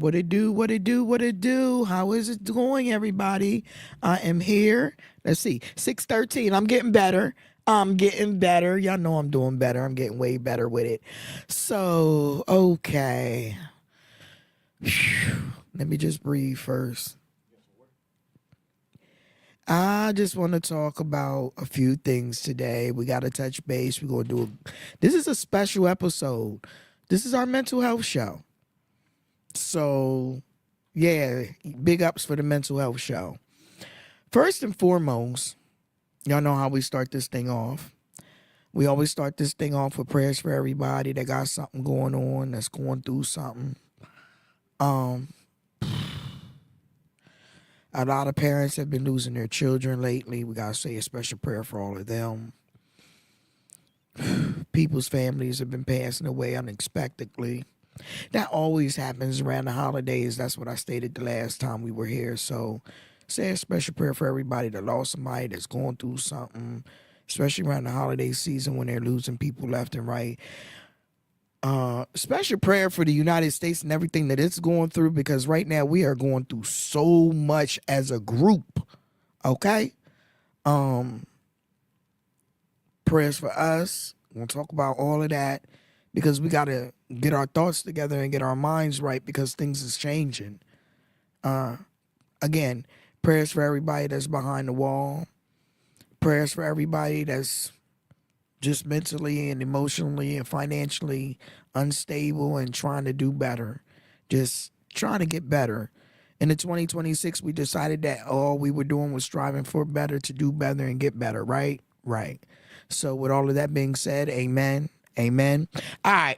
What it do, what it do, what it do. How is it going, everybody? I am here. Let's see. 6:13. I'm getting better. I'm getting better. Y'all know I'm doing better. I'm getting way better with it. So, okay. Let me just breathe first. I just want to talk about a few things today. We got to touch base. We're going to this is a special episode. This is our mental health show. So, yeah, big ups for the mental health show. First and foremost, y'all know how we start this thing off. We always start this thing off with prayers for everybody that got something going on, that's going through something. Um, a lot of parents have been losing their children lately. We gotta say a special prayer for all of them. People's families have been passing away unexpectedly. That always happens around the holidays. That's what I stated the last time we were here. So say a special prayer for everybody that lost somebody, that's going through something, especially around the holiday season when they're losing people left and right. Special prayer for the United States and everything that it's going through, because right now we are going through so much as a group. Okay? Prayers for us. We'll talk about all of that because we got to get our thoughts together and get our minds right because things is changing. Again, prayers for everybody that's behind the wall. Prayers for everybody that's just mentally and emotionally and financially unstable and trying to do better. Just trying to get better. In the 2026, we decided that all we were doing was striving for better, to do better and get better, right? Right. So with all of that being said, amen. Amen. All right.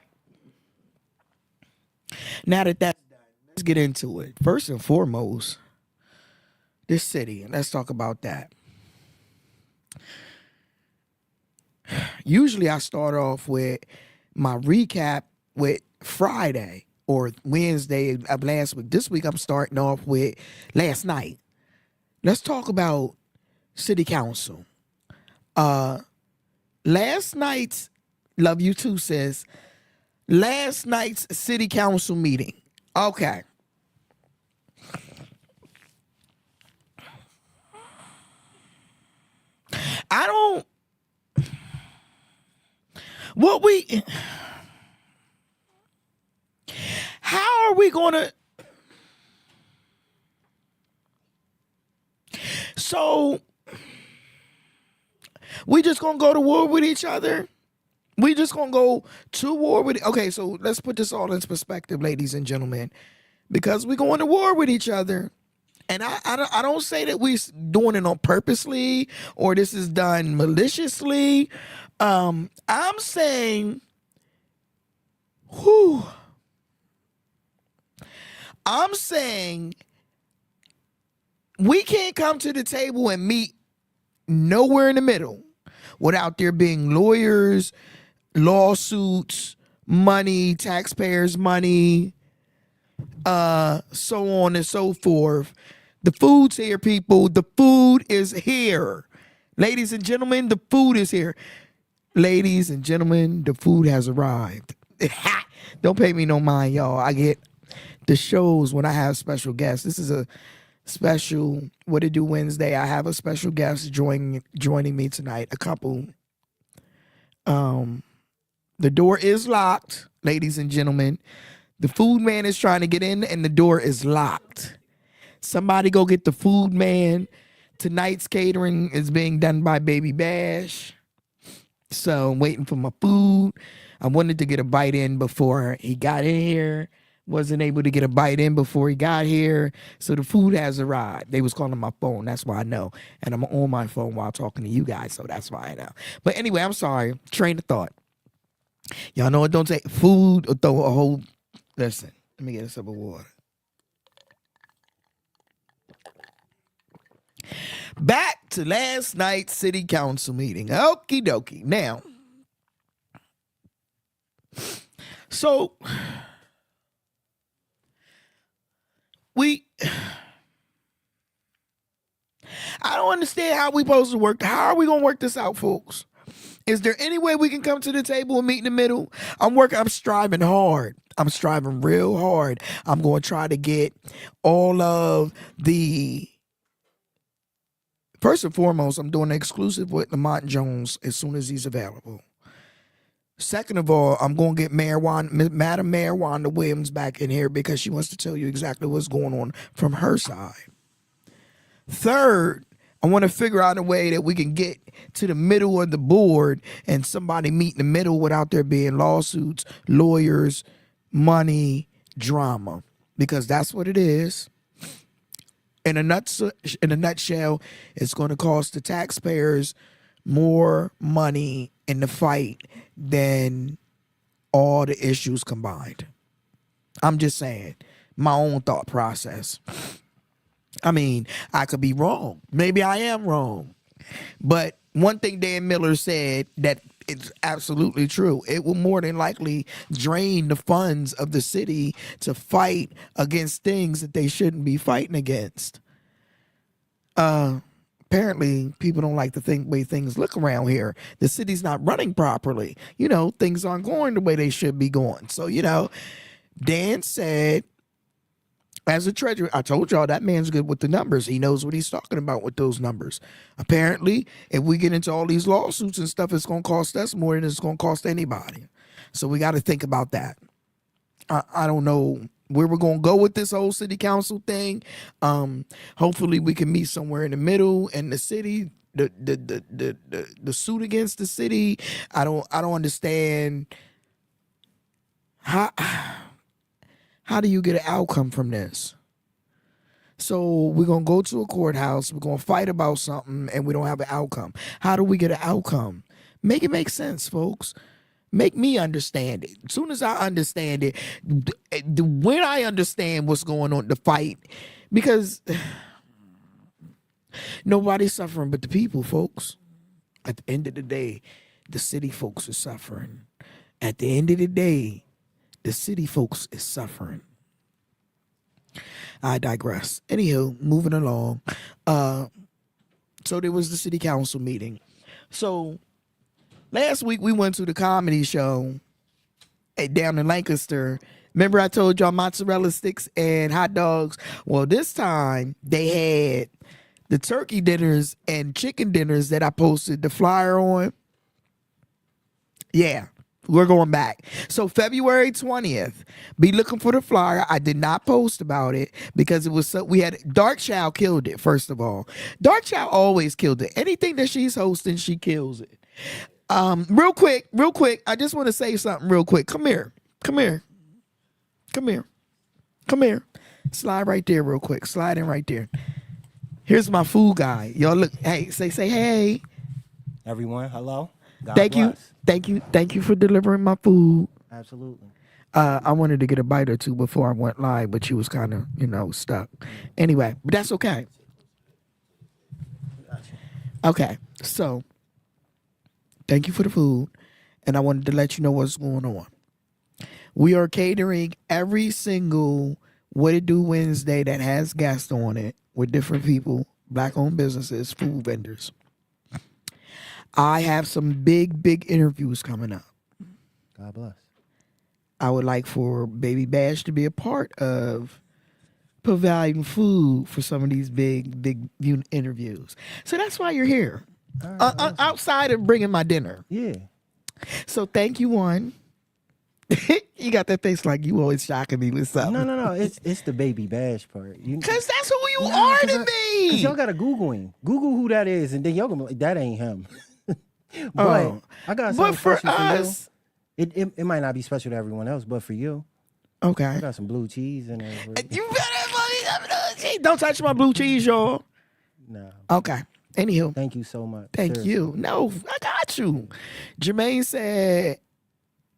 Now that that's done, let's get into it. First and foremost, this city. Let's talk about that. Usually I start off with my recap with Friday or Wednesday of last week. This week I'm starting off with last night. Let's talk about city council. Last night's, love you too, says, last night's city council meeting. Okay. I don't, what we, how are we going to, so we just going to go to war with each other? We just going to go to war with, okay, so let's put this all in perspective, ladies and gentlemen, because we going to war with each other. And I don't say that we're doing it on purposely or this is done maliciously. I'm saying, I'm saying we can't come to the table and meet nowhere in the middle without there being lawyers, lawsuits, money, taxpayers' money, so on and so forth. The food's here, people. The food is here. Ladies and gentlemen, the food is here. Ladies and gentlemen, the food has arrived. Don't pay me no mind, y'all. I get the shows when I have special guests. This is a special What It Do Wednesday. I have a special guest joining me tonight. A couple. The door is locked, ladies and gentlemen. The food man is trying to get in and the door is locked. Somebody go get the food man. Tonight's catering is being done by Baby Bash. So I'm waiting for my food. I wanted to get a bite in before he got in here. Wasn't able to get a bite in before he got here. So the food has arrived. They was calling my phone. That's why I know. And I'm on my phone while talking to you guys. So that's why I know. But anyway, I'm sorry. Train of thought. Y'all know it don't take food or throw a whole... Listen, let me get a sip of water. Back to last night's city council meeting. Okie dokie. Now, so I don't understand how we supposed to work. How are we going to work this out, folks? Is there any way we can come to the table and meet in the middle? I'm striving hard. I'm striving real hard. I'm going to try to get all of the. First and foremost, I'm doing an exclusive with Lamont Jones as soon as he's available. Second of all, I'm going to get Madam Mayor Wanda Williams back in here because she wants to tell you exactly what's going on from her side. Third, I want to figure out a way that we can get to the middle of the board and somebody meet in the middle without there being lawsuits, lawyers, money, drama, because that's what it is. In a nutshell, it's going to cost the taxpayers more money in the fight than all the issues combined. I'm just saying, my own thought process. I mean, I could be wrong. Maybe I am wrong. But one thing Dan Miller said that it's absolutely true. It will more than likely drain the funds of the city to fight against things that they shouldn't be fighting against. Apparently, people don't like the way things look around here. The city's not running properly. You know, things aren't going the way they should be going. So, you know, Dan said, as a treasurer, I told y'all that man's good with the numbers. He knows what he's talking about with those numbers. Apparently, if we get into all these lawsuits and stuff, it's going to cost us more than it's going to cost anybody. So we got to think about that. I don't know where we're going to go with this whole city council thing. Hopefully we can meet somewhere in the middle, and the city, the suit against the city. I don't understand how do you get an outcome from this? So we're going to go to a courthouse, we're going to fight about something, and we don't have an outcome. How do we get an outcome? Make it make sense, folks. Make me understand it. As soon as I understand it, when I understand what's going on, the fight, because nobody's suffering but the people, folks. At the end of the day, the city folks are suffering. At the end of the day, the city folks is suffering. I digress. Anywho, moving along. So there was the city council meeting. So last week we went to the comedy show down in Lancaster. Remember I told y'all mozzarella sticks and hot dogs? Well, this time they had the turkey dinners and chicken dinners that I posted the flyer on. Yeah. We're going back. So February 20th, be looking for the flyer. I did not post about it because it was we had Darkchild killed it, first of all. Darkchild always killed it. Anything that she's hosting, she kills it. Real quick, I just want to say something real quick. Come here. Slide right there real quick. Slide in right there. Here's my food guy. Y'all look, hey, say hey. Everyone, hello. God Thank bless. you for delivering my food. Absolutely. I wanted to get a bite or two before I went live, but she was kind of, stuck. Anyway, but that's okay. Okay, so thank you for the food, and I wanted to let you know what's going on. We are catering every single What It Do Wednesday that has guests on it with different people, Black-owned businesses, food vendors. I have some big interviews coming up. God bless. I would like for Baby Bash to be a part of providing food for some of these big interviews. So that's why you're here. Right, awesome. Outside of bringing my dinner. Yeah. So thank you, one. You got that face like you always shocking me with something. No. It's the Baby Bash part. Cause that's who you are to me. Cause y'all gotta Google him. Google who that is, and then y'all gonna be like, that ain't him. But I got something for special us, for you. It might not be special to everyone else, but for you, okay. I got some blue cheese in there. You better fucking blue cheese. Don't touch my blue cheese, y'all. No. Okay. Anywho. Thank you so much. Thank Seriously. you. No, I got you. Jermaine said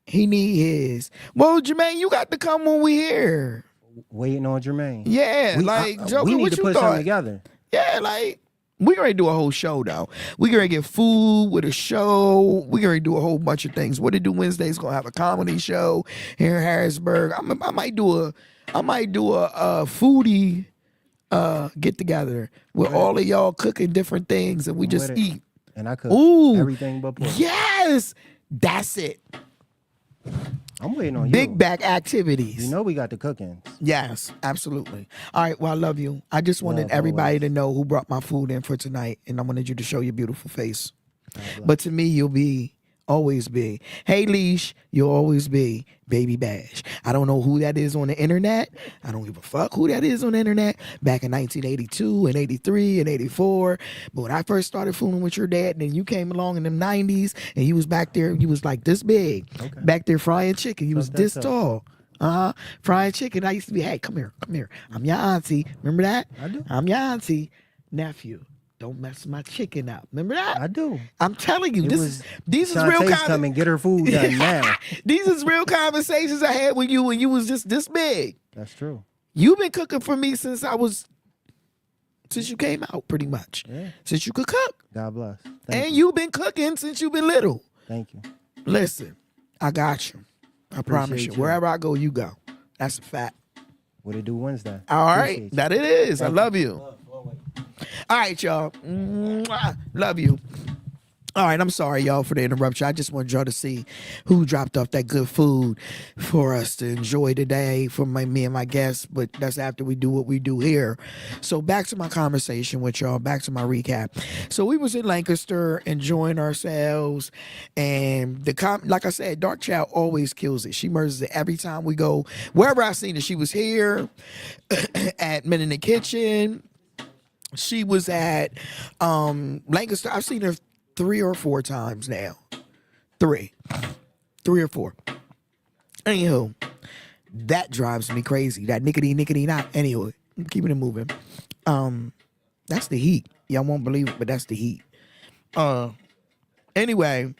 he need his. Well, Jermaine, you got to come when we here. Waiting on Jermaine. Yeah, Joker, we need what to you put thought? something together. Yeah, we gonna do a whole show though. We gonna get food with a show. We gonna do a whole bunch of things. What It Do Wednesday's gonna have a comedy show here in Harrisburg. I might do a foodie get together with all of y'all cooking different things and we just eat. and I cook Ooh. everything but pork. Yes. That's it. I'm waiting on Big you. back activities. You know we got the cookings. Yes, absolutely. All right, well, I love you. I just wanted Love everybody always. to know who brought my food in for tonight, and I wanted you to show your beautiful face. God bless. But to me, you'll always be. Hey, Leash, you'll always be Baby Bash. I don't know who that is on the internet. I don't give a fuck who that is on the internet. Back in 1982 and 83 and 84. But when I first started fooling with your dad, then you came along in the 90s, and you was back there, you was like this big. Okay. Back there frying chicken. You was that this up. tall. Frying chicken. I used to be, hey, come here. I'm your auntie. Remember that? I do. I'm your auntie. Nephew, don't mess my chicken up. Remember that? I do. I'm telling you, It was these is real Shantae's come and get her food done now. These is real conversations I had with you when you was just this big. That's true. You've been cooking for me since you came out, pretty much. Yeah. Since you could cook. God bless. And you've been cooking since you've been little. Thank you. Listen, I got you. I promise you. Appreciate you. Wherever I go, you go. That's a fact. What it do Wednesday? All right. Appreciate you. That it is. I Thank love you. All right, y'all. Mwah. Love you. All right, I'm sorry, y'all, for the interruption. I just wanted y'all to see who dropped off that good food for us to enjoy today for me and my guests, but that's after we do what we do here. So back to my conversation with y'all, back to my recap. So we was in Lancaster enjoying ourselves, and like I said, Dark Child always kills it. She murders it every time we go. Wherever I seen her, she was here at Men in the Kitchen. She was at Lancaster. I've seen her 3 or 4 times now. 3 or 4. Anywho, that drives me crazy. That nickety not. Anyway, I'm keeping it moving. That's the heat. Y'all won't believe it, but that's the heat. Anyway,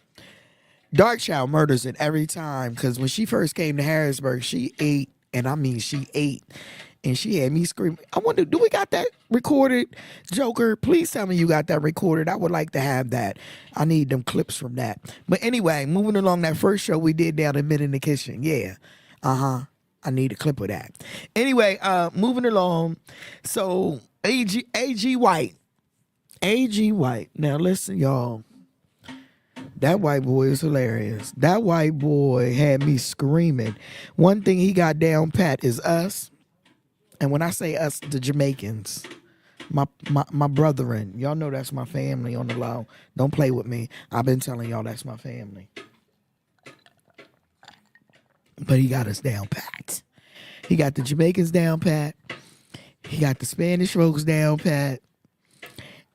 Dark Child murders it every time, because when she first came to Harrisburg, she ate, and I mean she ate. And she had me screaming. I wonder, do we got that recorded? Joker, please tell me you got that recorded. I would like to have that. I need them clips from that. But anyway, moving along, that first show we did down in Men in the Kitchen. Yeah. I need a clip of that. Anyway, moving along. So A.G. White. A.G. White. Now listen, y'all. That white boy is hilarious. That white boy had me screaming. One thing he got down pat is us. And when I say us, the Jamaicans, my brethren, y'all know that's my family on the low. Don't play with me. I've been telling y'all that's my family. But he got us down pat. He got the Jamaicans down pat. He got the Spanish folks down pat.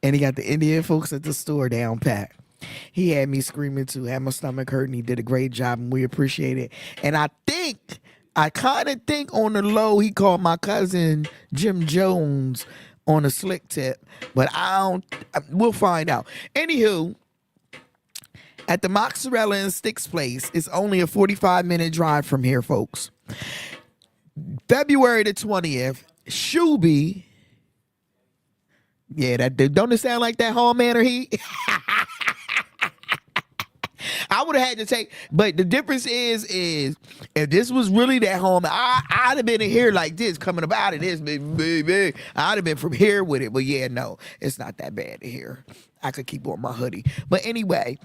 And he got the Indian folks at the store down pat. He had me screaming too, had my stomach hurting. He did a great job, and we appreciate it. And I kind of think on the low, he called my cousin Jim Jones on a slick tip, but we'll find out. Anywho, at the Mozzarella and Sticks place, it's only a 45-minute drive from here, folks. February the 20th, Shuby. Yeah, don't it sound like that Hall Manor Heat? I would have had to take, but the difference is if this was really that home, I'd have been in here like this, coming up out of this, baby. I'd have been from here with it. But yeah, no, it's not that bad in here. I could keep on my hoodie. But anyway,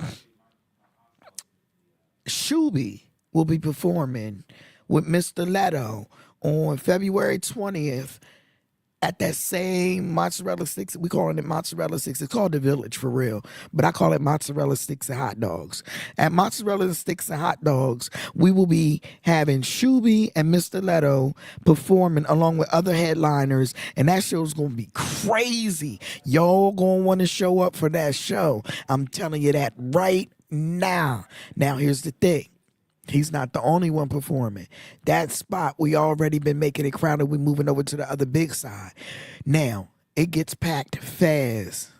Shuby will be performing with Mr. Leto on February 20th at that same Mozzarella Sticks. We calling it Mozzarella Sticks. It's called The Village for real, but I call it Mozzarella Sticks and Hot Dogs. At Mozzarella Sticks and Hot Dogs, we will be having Shuby and Mr. Leto performing along with other headliners, and that show's gonna be crazy. Y'all gonna want to show up for that show. I'm telling you that right now. Now here's the thing. He's not the only one performing. That spot, we already been making it crowded. We're moving over to the other big side. Now, it gets packed fast.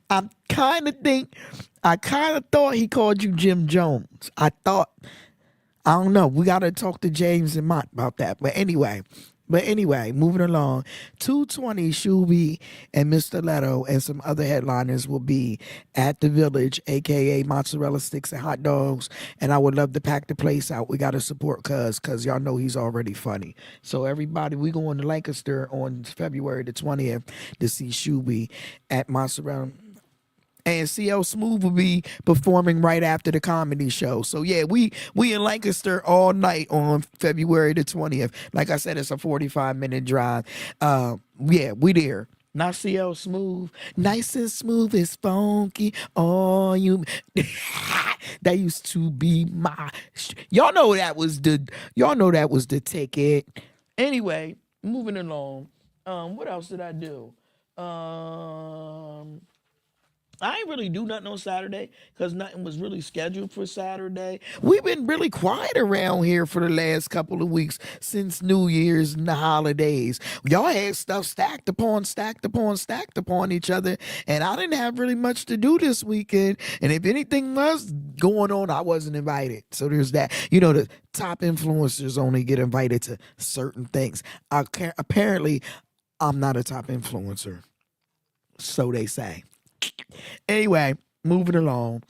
I kind of thought he called you Jim Jones. I don't know. We got to talk to James and Mott about that. But anyway, But anyway, moving along, 220 Shuby and Mr. Leto and some other headliners will be at the Village, aka Mozzarella Sticks and Hot Dogs. And I would love to pack the place out. We got to support cuz y'all know he's already funny. So everybody, we going to Lancaster on February the 20th to see Shuby at Mozzarella. And CL Smooth will be performing right after the comedy show. So yeah, we in Lancaster all night on February the 20th. Like I said, it's a 45-minute drive. Yeah, we there. Not CL Smooth. Nice and smooth is funky. Oh, you that used to be my y'all know that was the ticket. Anyway, moving along. What else did I do? I ain't really do nothing on Saturday because nothing was really scheduled for Saturday. We've been really quiet around here for the last couple of weeks since New Year's and the holidays. Y'all had stuff stacked upon each other, and I didn't have really much to do this weekend. And if anything was going on, I wasn't invited. So there's that. You know, the top influencers only get invited to certain things. Apparently, I'm not a top influencer. So they say. Anyway, moving along.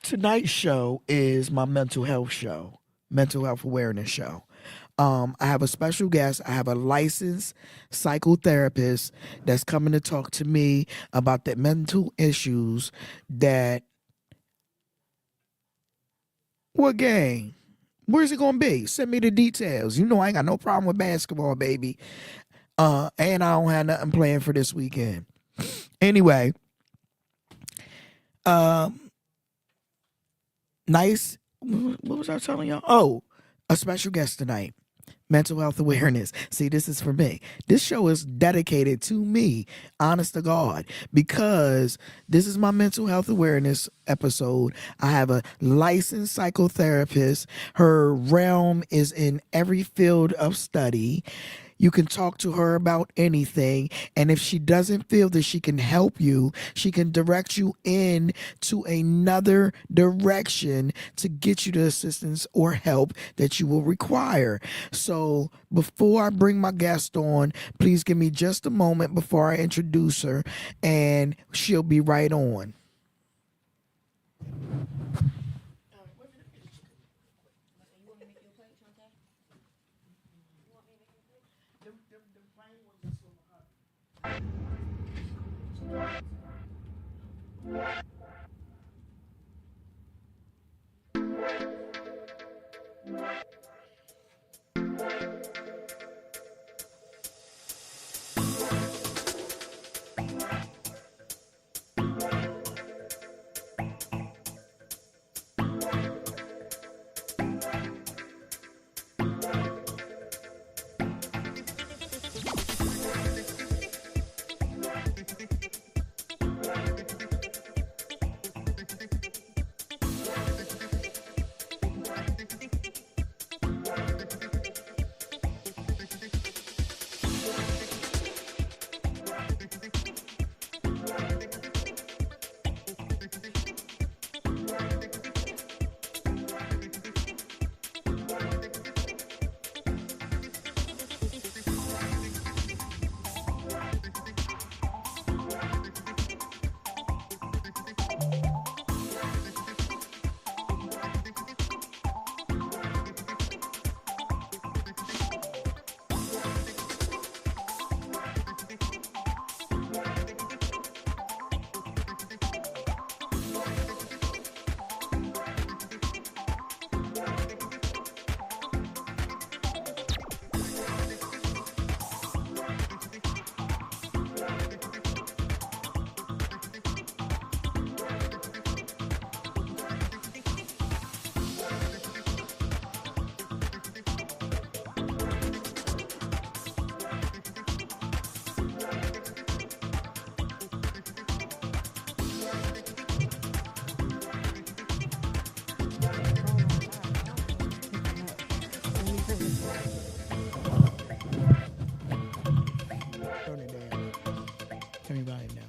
Tonight's show is my mental health show, mental health awareness show. I have a special guest. I have a licensed psychotherapist that's coming to talk to me about the mental issues that. What game? Where's it gonna be? Send me the details. You know I ain't got no problem with basketball, baby. And I don't have nothing planned for this weekend. Anyway, nice. What was I telling y'all? Oh, a special guest tonight. Mental health awareness. See, this is for me. This show is dedicated to me, honest to God, because this is my mental health awareness episode. I have a licensed psychotherapist. Her realm is in every field of study. You can talk to her about anything. And if she doesn't feel that she can help you, she can direct you in to another direction to get you the assistance or help that you will require. So before I bring my guest on, please give me just a moment before I introduce her, and she'll be right on. Turn it down. Tell me about it now.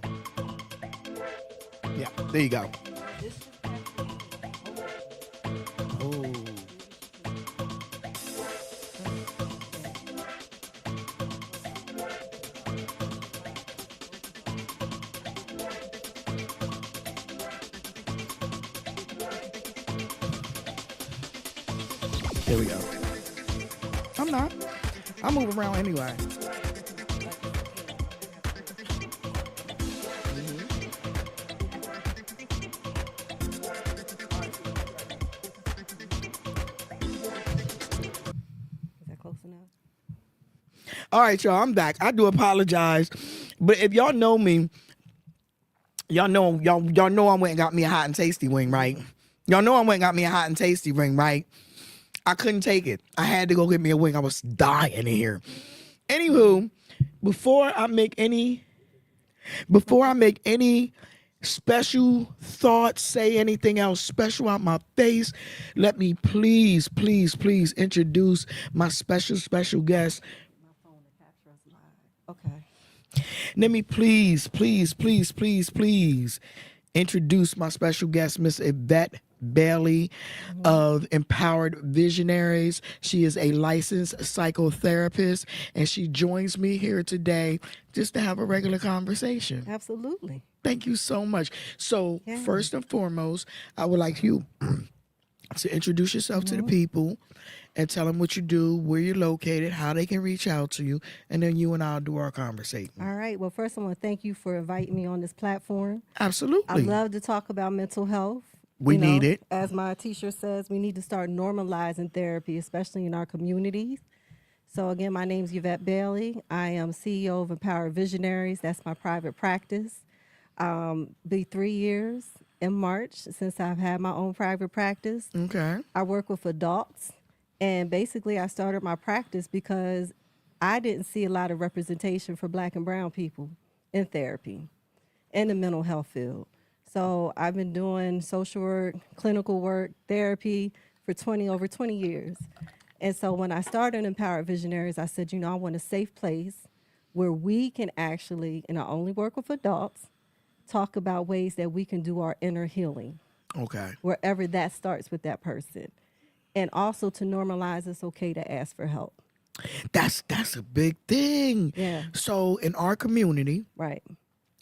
Yeah, there you go. Oh. There we go. I'm not. I move around anyway. Is that close enough? All right, y'all. I'm back. I do apologize, but if y'all know me, y'all know I went and got me a hot and tasty wing, right? Y'all know I went and got me a hot and tasty wing, right? I couldn't take it. I had to go get me a wing. I was dying in here. Anywho, before I make any special thoughts, say anything else special out my face, let me please introduce my special guest. My phone to capture us live. Okay. Let me please introduce my special guest, Miss Yvette Bailey of Empowered Visionaries. She is a licensed psychotherapist, and she joins me here today just to have a regular conversation. Absolutely. Thank you so much. So first and foremost, I would like you to introduce yourself to the people and tell them what you do, where you're located, how they can reach out to you, and then you and I'll do our conversation. All right. Well, first, I want to thank you for inviting me on this platform. Absolutely. I love to talk about mental health. We need it. As my teacher says, we need to start normalizing therapy, especially in our communities. So again, my name is Yvette Bailey. I am CEO of Empowered Visionaries. That's my private practice. Be 3 years in March since I've had my own private practice. Okay. I work with adults, and basically I started my practice because I didn't see a lot of representation for Black and brown people in therapy, in the mental health field. So I've been doing social work, clinical work, therapy for over 20 years. And so when I started Empowered Visionaries, I said, I want a safe place where we can actually, and I only work with adults, talk about ways that we can do our inner healing. Okay. Wherever that starts with that person. And also to normalize it's okay to ask for help. That's a big thing. Yeah. So in our community, Right.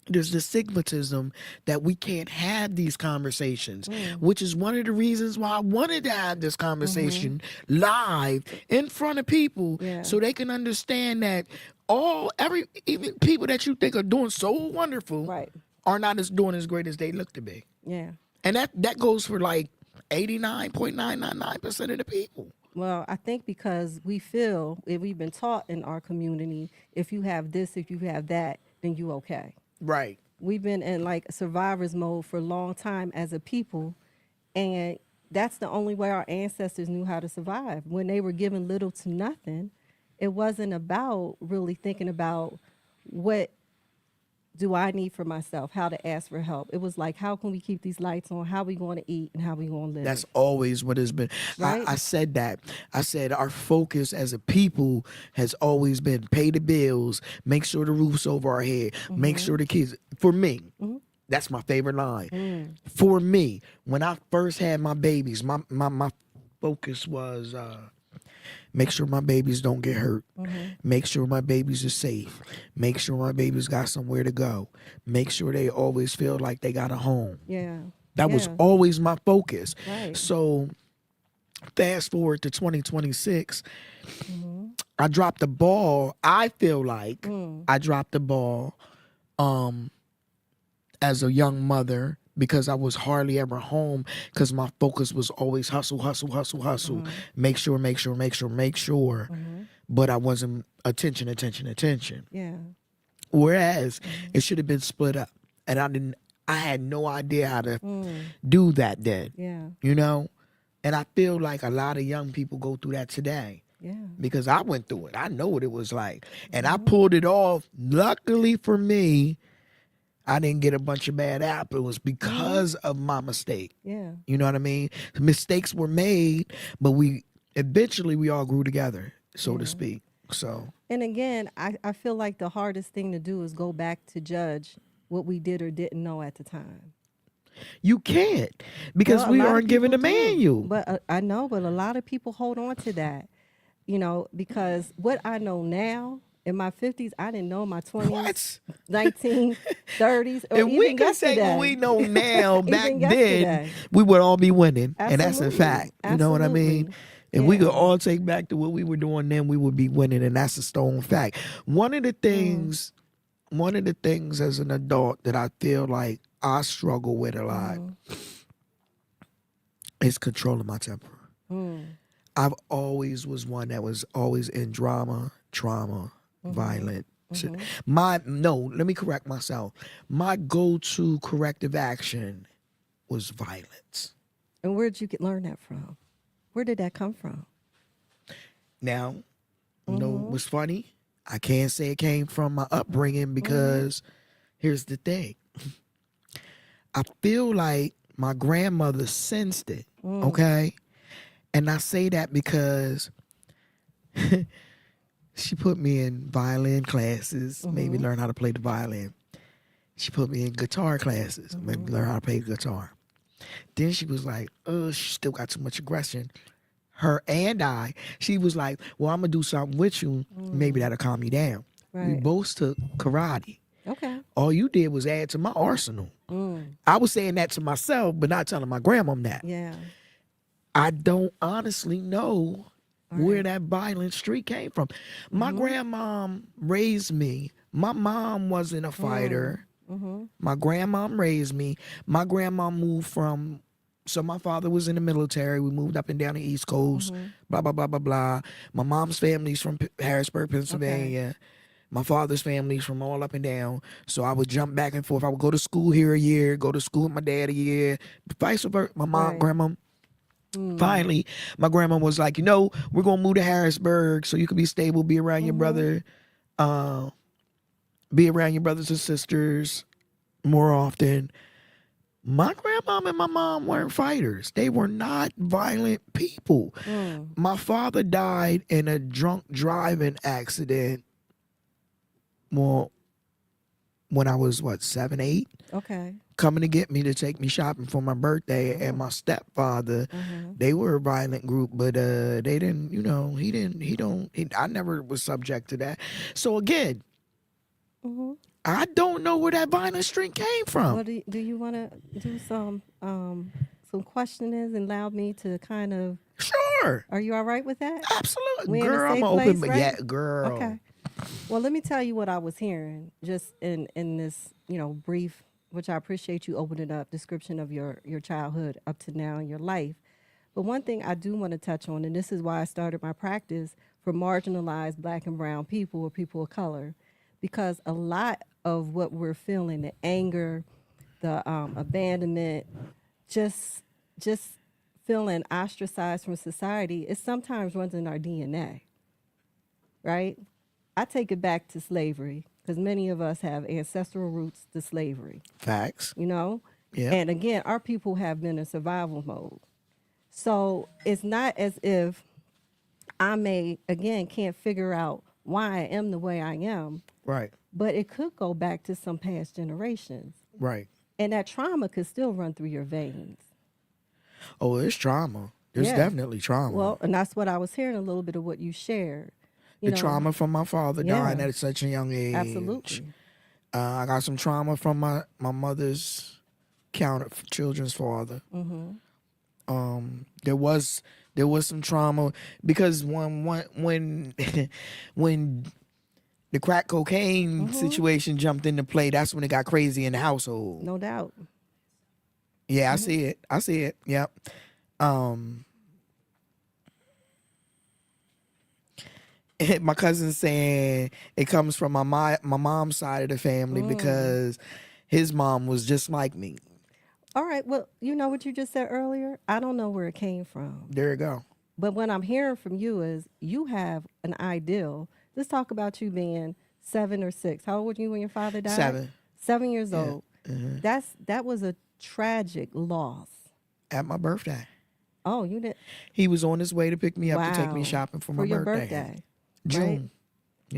there's the stigmatism that we can't have these conversations, which is one of the reasons why I wanted to have this conversation live in front of people so they can understand that even people that you think are doing so wonderful are not doing as great as they look to be. Yeah. And that goes for like 89.999% of the people. Well, I think because we've been taught in our community, if you have this, if you have that, then you okay. Right. We've been in like survivor's mode for a long time as a people, and that's the only way our ancestors knew how to survive. When they were given little to nothing, it wasn't about really thinking about what do I need for myself, how to ask for help. It was like, how can we keep these lights on, how we going to eat, and how we going to live. That's always what has been. Right? I said that. I said our focus as a people has always been pay the bills, make sure the roof's over our head, make sure the kids. For me, that's my favorite line. For me, when I first had my babies, my focus was make sure my babies don't get hurt. Make sure my babies are safe. Make sure my babies got somewhere to go. Make sure they always feel like they got a home. Yeah. That was always my focus. Right. So fast forward to 2026, I dropped the ball. I feel like I dropped the ball as a young mother because I was hardly ever home because my focus was always hustle. Make sure. But I wasn't attention. Yeah. Whereas it should have been split up. And I had no idea how to do that then. Yeah. You know? And I feel like a lot of young people go through that today. Yeah. Because I went through it. I know what it was like. And I pulled it off. Luckily for me, I didn't get a bunch of bad apples because of my mistake. Yeah. You know what I mean? Mistakes were made, but eventually we all grew together, so to speak. So. And again, I feel like the hardest thing to do is go back to judge what we did or didn't know at the time. You can't because Well, we a lot of aren't given a people do. manual. But I know, but a lot of people hold on to that, because what I know now, in my 50s, I didn't know in my 20s, What? 1930s, or If even we could say yesterday. what we know now, back Even then, yesterday. we would all be winning. And that's a Absolutely. fact. You know what I mean? Absolutely. If we could Yeah. all take back to what we were doing then, we would be winning, and that's a stone fact. One of the things, as an adult that I feel like I struggle with a lot is controlling my temper. I've always was one that was always in drama, trauma, violent. Let me correct myself. My go-to corrective action was violence. And where did you learn that from? Where did that come from? Now, you know what's funny? I can't say it came from my upbringing because here's the thing. I feel like my grandmother sensed it, okay? And I say that because she put me in violin classes, made me learn how to play the violin. She put me in guitar classes, made me learn how to play the guitar. Then she was like, oh, she still got too much aggression. Her and she was like, well, I'm going to do something with you. Maybe that'll calm you down. We Right. both took karate. Okay. All you did was add to my arsenal. I was saying that to myself, but not telling my grandmom that. Yeah. I don't honestly know where that violent streak came from. My grandmom raised me. My mom wasn't a fighter. My grandmom raised me. My grandma moved from, so my father was in the military. We moved up and down the East Coast, blah, blah, blah, blah, blah. My mom's family's from Harrisburg, Pennsylvania. My father's family's from all up and down. So I would jump back and forth. I would go to school here a year, go to school with my dad a year, vice versa. My mom, Right. grandma. Finally, my grandma was like, we're going to move to Harrisburg so you can be stable, be around your brother, be around your brothers and sisters more often. My grandma and my mom weren't fighters. They were not violent people. My father died in a drunk driving accident. Well, when I was 7, 8, Okay. coming to get me to take me shopping for my birthday, and my stepfather, they were a violent group, but they didn't, I never was subject to that. So again, I don't know where that violent streak came from. Well, do you want to do some questioning and allow me to kind of? Sure, Are you all right with that? absolutely, We in a girl. I'm safe open, place, but right? yeah, girl. Okay. Well, let me tell you what I was hearing just in this, brief, which I appreciate you opening up description of your childhood up to now in your life. But one thing I do want to touch on, and this is why I started my practice for marginalized Black and brown people or people of color, because a lot of what we're feeling, the anger, the abandonment, just feeling ostracized from society, it sometimes runs in our DNA, right? I take it back to slavery because many of us have ancestral roots to slavery, Facts. Yeah. Yeah. And again, our people have been in survival mode. So it's not as if can't figure out why I am the way I am, Right. but it could go back to some past generations. Right. And that trauma could still run through your veins. Oh, it's trauma. There's Yeah. definitely trauma. Well, and that's what I was hearing a little bit of what you shared. The trauma from my father dying at such a young age. Absolutely. I got some trauma from my mother's children's father. There was some trauma because when when the crack cocaine situation jumped into play, that's when it got crazy in the household. No doubt. Yeah, I see it. Yep. My cousin's saying it comes from my mom's side of the family because his mom was just like me. All right. Well, you know what you just said earlier? I don't know where it came from. There you go. But what I'm hearing from you is you have an ideal. Let's talk about you being 7 or 6. How old were you when your father died? 7. 7 years old. That was a tragic loss. At my birthday. Oh, you did. He was on his way to pick me up to take me Wow. shopping for my your birthday. birthday. June. Right?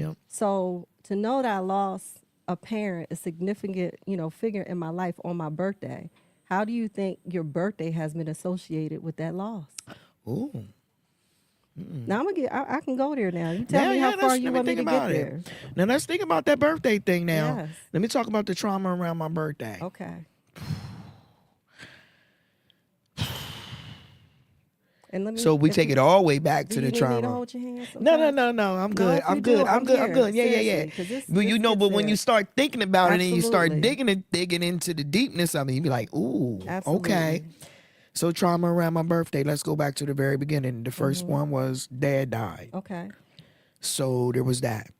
Yep. So to know that I lost a parent, a significant, figure in my life on my birthday, how do you think your birthday has been associated with that loss? Ooh. Now I can go there now. You tell me how far you want me to get there. Now let's think about that birthday thing now. Yes. Let me talk about the trauma around my birthday. Okay. And let me. So we if take you- it all the way back Do to you the need me to trauma. hold your hand? No, no, sometimes? no, no. I'm No, good. if you I'm do, good. I'm good. I'm here. good. Yeah, yeah, yeah. Seriously, 'cause this But you know, gets but when there. you start thinking about it and you start Absolutely. digging into the deepness of it, you be like, ooh, Absolutely. okay. So trauma around my birthday. Let's go back to the very beginning. The 1st one was dad died. Okay. So there was that.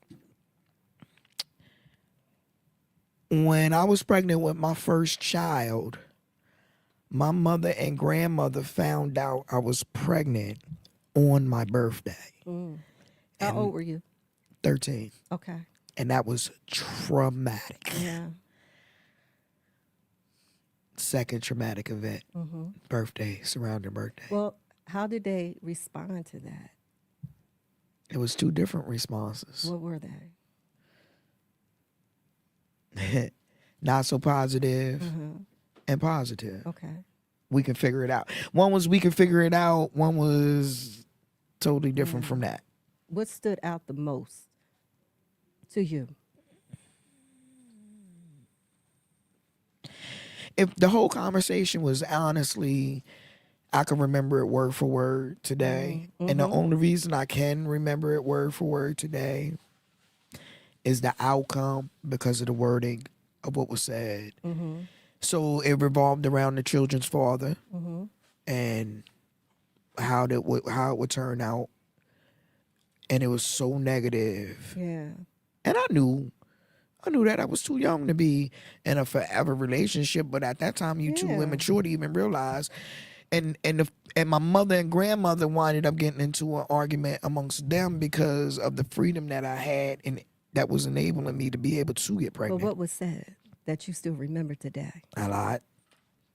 When I was pregnant with my first child, my mother and grandmother found out I was pregnant on my birthday, How old were you? 13. Okay. And that was traumatic. Yeah. Second traumatic event. Birthday, surrounding birthday. Well, how did they respond to that? It was two different responses. What were they? Not so positive and positive. Okay. We can figure it out. One was we can figure it out. One was totally different from that. What stood out the most to you? If the whole conversation was honestly, I can remember it word for word today. And the only reason I can remember it word for word today is the outcome because of the wording of what was said. So it revolved around the children's father and how it would turn out. And it was so negative. Yeah. And I knew that I was too young to be in a forever relationship, but at that time you too Yeah. immature to even realize. And my mother and grandmother winded up getting into an argument amongst them because of the freedom that I had and that was enabling me to be able to get But pregnant. what was said that you still remember today? A lot.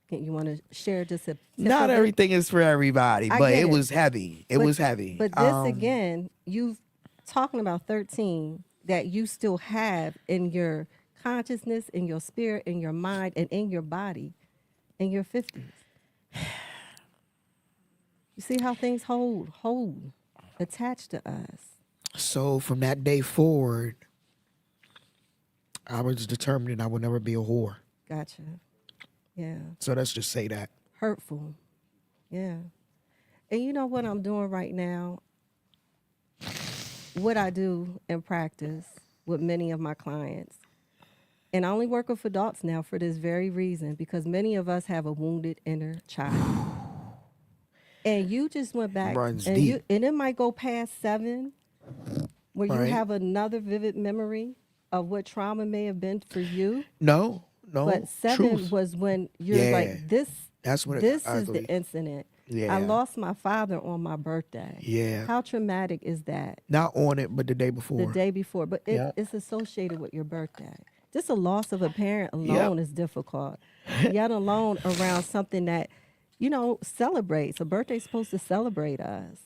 Can you want to share just a tip Not of it? everything is for everybody, I but get it it. was heavy. It was heavy. But this again, you talking about 13 that you still have in your consciousness, in your spirit, in your mind, and in your body in your 50s. You see how things hold attached to us. So from that day forward, I was determined I would never be a whore. Gotcha. Yeah. So let's just say that. Hurtful. Yeah. And you know what I'm doing right now? What I do in practice with many of my clients. And I only work with adults now for this very reason, because many of us have a wounded inner child. And you just went back Runs and deep. and it might go past 7 where Right. you have another vivid memory of what trauma may have been for you. No, But 7 truth. was when you're Yeah. like, this That's what this I is the believe. incident. Yeah. I lost my father on my birthday. Yeah. How traumatic is that? Not on it, but the day before. The day before. But Yeah. it's associated with your birthday. Just a loss of a parent Yep. alone is difficult. Yet alone around something that, celebrates. A birthday's supposed to celebrate us.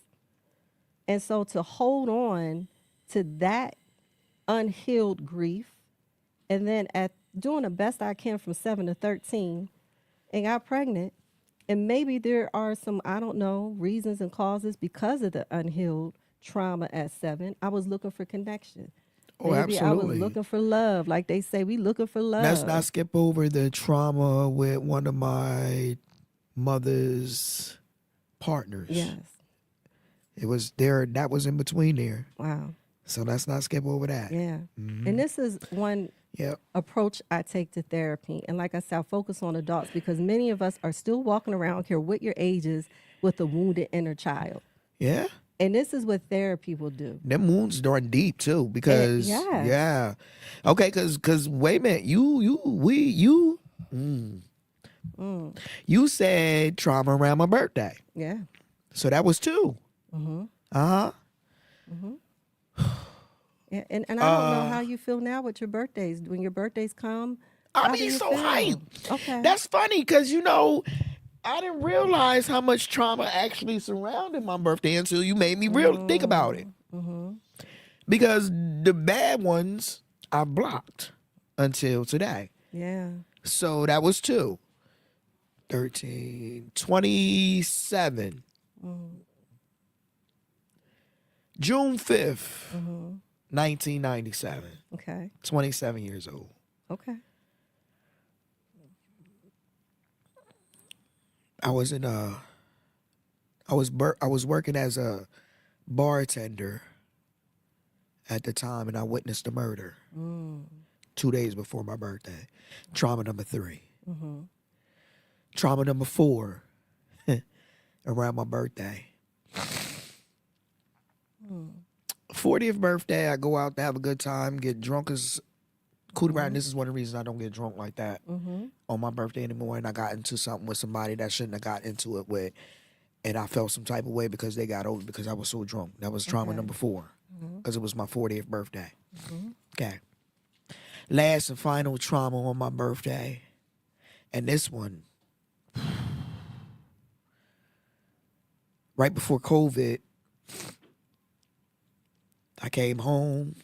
And so to hold on to that unhealed grief, and then at doing the best I can from 7 to 13, and got pregnant, and maybe there are some, I don't know, reasons and causes because of the unhealed trauma at 7. I was looking for connection. Oh, Maybe I absolutely. was looking for love. Like they say, we looking for love. Let's not skip over the trauma with one of my mother's partners. Yes. It was there. That was in between there. Wow. So let's not skip over that. Yeah. And this is one Yep. approach I take to therapy. And like I said, I focus on adults because many of us are still walking around here with your ages with a wounded inner child. Yeah. And this is what therapy will do. Them wounds run deep too, because yes. yeah. Okay, because wait a minute, you said trauma around my birthday, Yeah. so that was 2. Uh-huh. Yeah. And I don't know how you feel now with your birthdays. When your birthdays come, I how do mean, you so feel? hyped. Okay. That's funny because I didn't realize how much trauma actually surrounded my birthday until you made me think about it. Because the bad ones I blocked until today. yeah. So that was 2. 13, 27. June 5th, 1997. Okay. 27 years old. Okay. I was in a I was working as a bartender at the time, and I witnessed a murder 2 days before my birthday. Trauma number 3. Trauma number 4, around my birthday. 40th birthday, I go out to have a good time, get drunk as cool around. This is one of the reasons I don't get drunk like that on my birthday anymore. And I got into something with somebody that shouldn't have got into it with, and I felt some type of way because they got over because I was so drunk. That was trauma number 4, because it was my 40th birthday. Okay. Last and final trauma on my birthday, and this one, right before COVID, I came home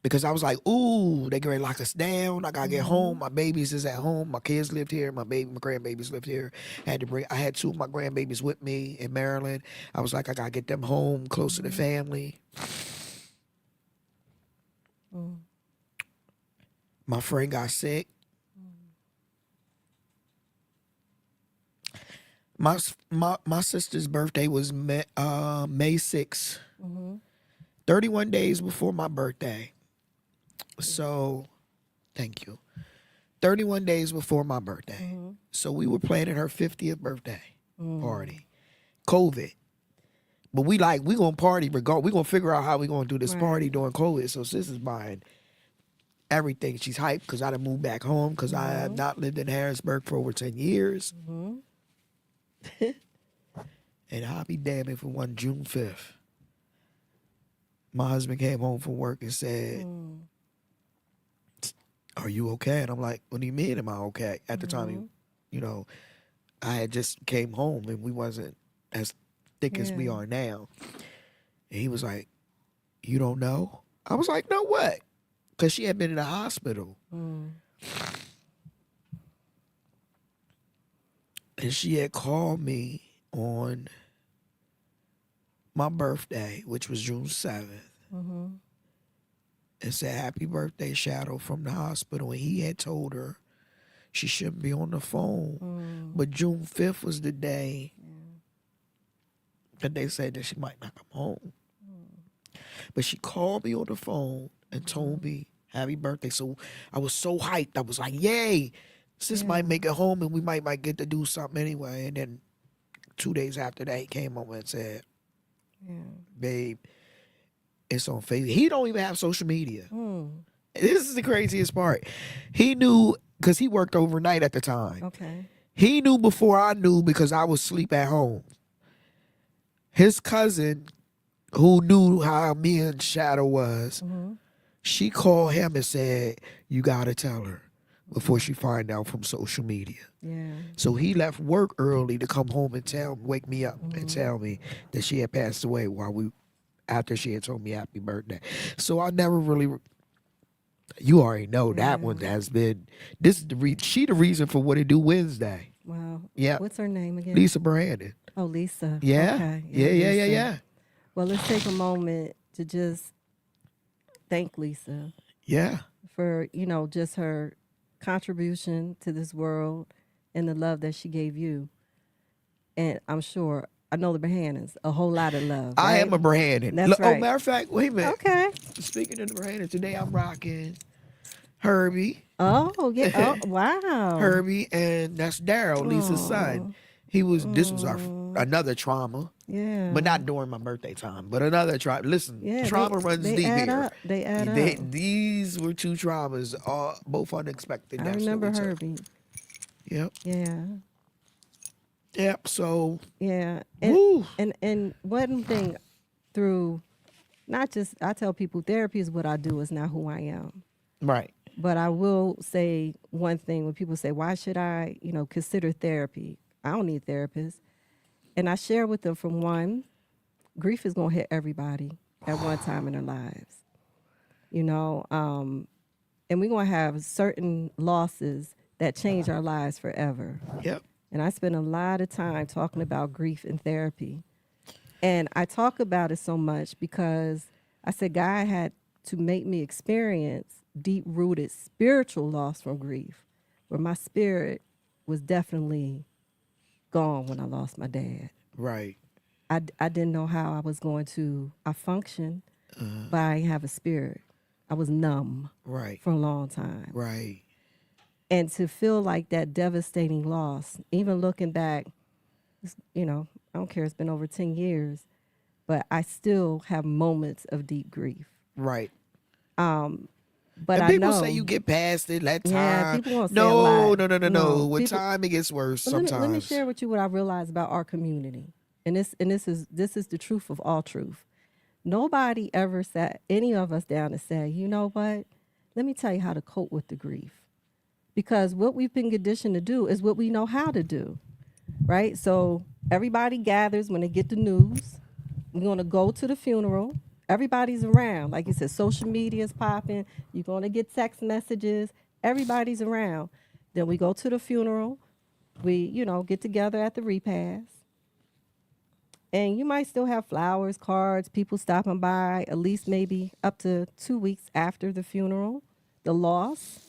because I was like, ooh, they gonna lock us down. I gotta get home. My babies is at home. My kids lived here. My grandbabies lived here. I had 2 of my grandbabies with me in Maryland. I was like, I gotta get them home, close to the family. My friend got sick. My sister's birthday was May 6th. 31 days before my birthday. So, thank you. 31 days before my birthday. So we were planning her 50th birthday party. COVID. But we gonna party regardless. We gonna figure out how we gonna do this party during COVID. So sis is buying everything. She's hyped because I done moved back home because I have not lived in Harrisburg for over 10 years. And I'll be damned if it wasn't June 5th. My husband came home from work and said, are you okay? And I'm like, what do you mean am I okay? At the time, I had just came home and we wasn't as thick as we are now. And he was like, you don't know? I was like, no, what? Because she had been in the hospital. And she had called me on my birthday, which was June 7th, and said, happy birthday, Shadow, from the hospital. And he had told her she shouldn't be on the phone. But June 5th was the day that they said that she might not come home. But she called me on the phone and told me, happy birthday. So I was so hyped. I was like, yay, sis might make it home and we might get to do something anyway. And then 2 days after that, he came over and said, babe, it's on Facebook. He don't even have social media. This is the craziest part. He knew because he worked overnight at the time. Okay. He knew before I knew because I was asleep at home. His cousin, who knew how me and Shadow was, she called him and said, you got to tell her before she find out from social media. Yeah. So he left work early to come home and wake me up and tell me that she had passed away after she had told me happy birthday. So I never really, you already know that one has been, this is the reason for What It Do Wednesday. Wow. Yeah. What's her name again? Lisa Brandon. Oh, Lisa. Yeah. Okay. Yeah. Lisa. Well, let's take a moment to just thank Lisa. Yeah. For, just her contribution to this world and the love that she gave you. And I'm sure, I know the Brandons, a whole lot of love. I right? am a Brandon. That's right. Oh, matter of fact, wait a minute. Okay. Speaking of the Brandon, today I'm rocking Herbie. Oh, yeah. Oh, wow. Herbie, and that's Daryl, Lisa's son. This was another trauma. Yeah. But not during my birthday time. But another trauma. Listen, trauma runs they deep add here. Up. They add up. These were 2 traumas, both unexpected. I remember Herbie. Yep. Yeah. Yep. So. Yeah. Woo. And one thing through, not just, I tell people therapy is what I do, is not who I am. Right. But I will say one thing when people say, why should I, consider therapy? I don't need therapists. And I share with them, from one, grief is going to hit everybody at one time in their lives. And we're going to have certain losses that change our lives forever. Yep. And I spend a lot of time talking about grief in therapy. And I talk about it so much because I said God had to make me experience deep-rooted spiritual loss from grief, where my spirit was definitely gone when I lost my dad. Right. I didn't know how I was going to. I functioned, but I didn't have a spirit. I was numb Right. for a long time. Right. And to feel like that devastating loss, even looking back, you know, I don't care, it's been over 10 years, but I still have moments of deep grief. Right. But And I people know, say you get past it, let time. yeah, people gonna say a No, lot. no, no, no, no. With People, time, it gets worse but sometimes. let me share with you what I realized about our community, and this is the truth of all truth. Nobody ever sat any of us down and said, you know what? Let me tell you how to cope with the grief, because what we've been conditioned to do is what we know how to do, right? So everybody gathers when they get the news. We're gonna go to the funeral. Everybody's around. Like you said, social media is popping. You're gonna get text messages. Everybody's around. Then we go to the funeral. We, you know, get together at the repast. And you might still have flowers, cards, people stopping by at least maybe up to 2 weeks after the funeral, the loss.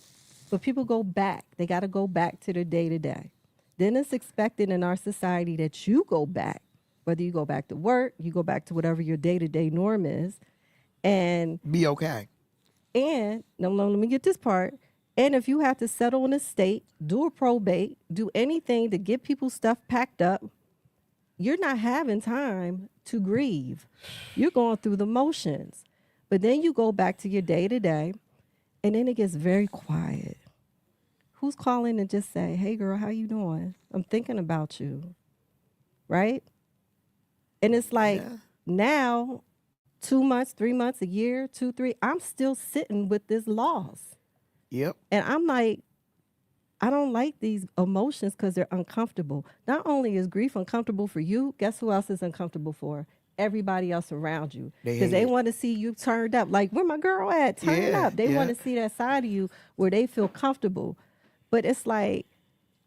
But people go back. They got to go back to their day to day. Then it's expected in our society that you go back, whether you go back to work, you go back to whatever your day to day norm is. And Be okay. no, let me get this part. And if you have to settle an estate, do a probate, do anything to get people's stuff packed up, you're not having time to grieve. You're going through the motions. But then you go back to your day to day, and then it gets very quiet. Who's calling and just say, hey girl, how you doing? I'm thinking about you. Right? And it's like now, 2 months, 3 months, a year, 2, 3, I'm still sitting with this loss. Yep. And I'm like, I don't like these emotions because they're uncomfortable. Not only is grief uncomfortable for you, guess who else is uncomfortable for? Everybody else around you. Because they want to see you turned up. Like, where my girl at? Turn up. They want to see that side of you where they feel comfortable. But it's like,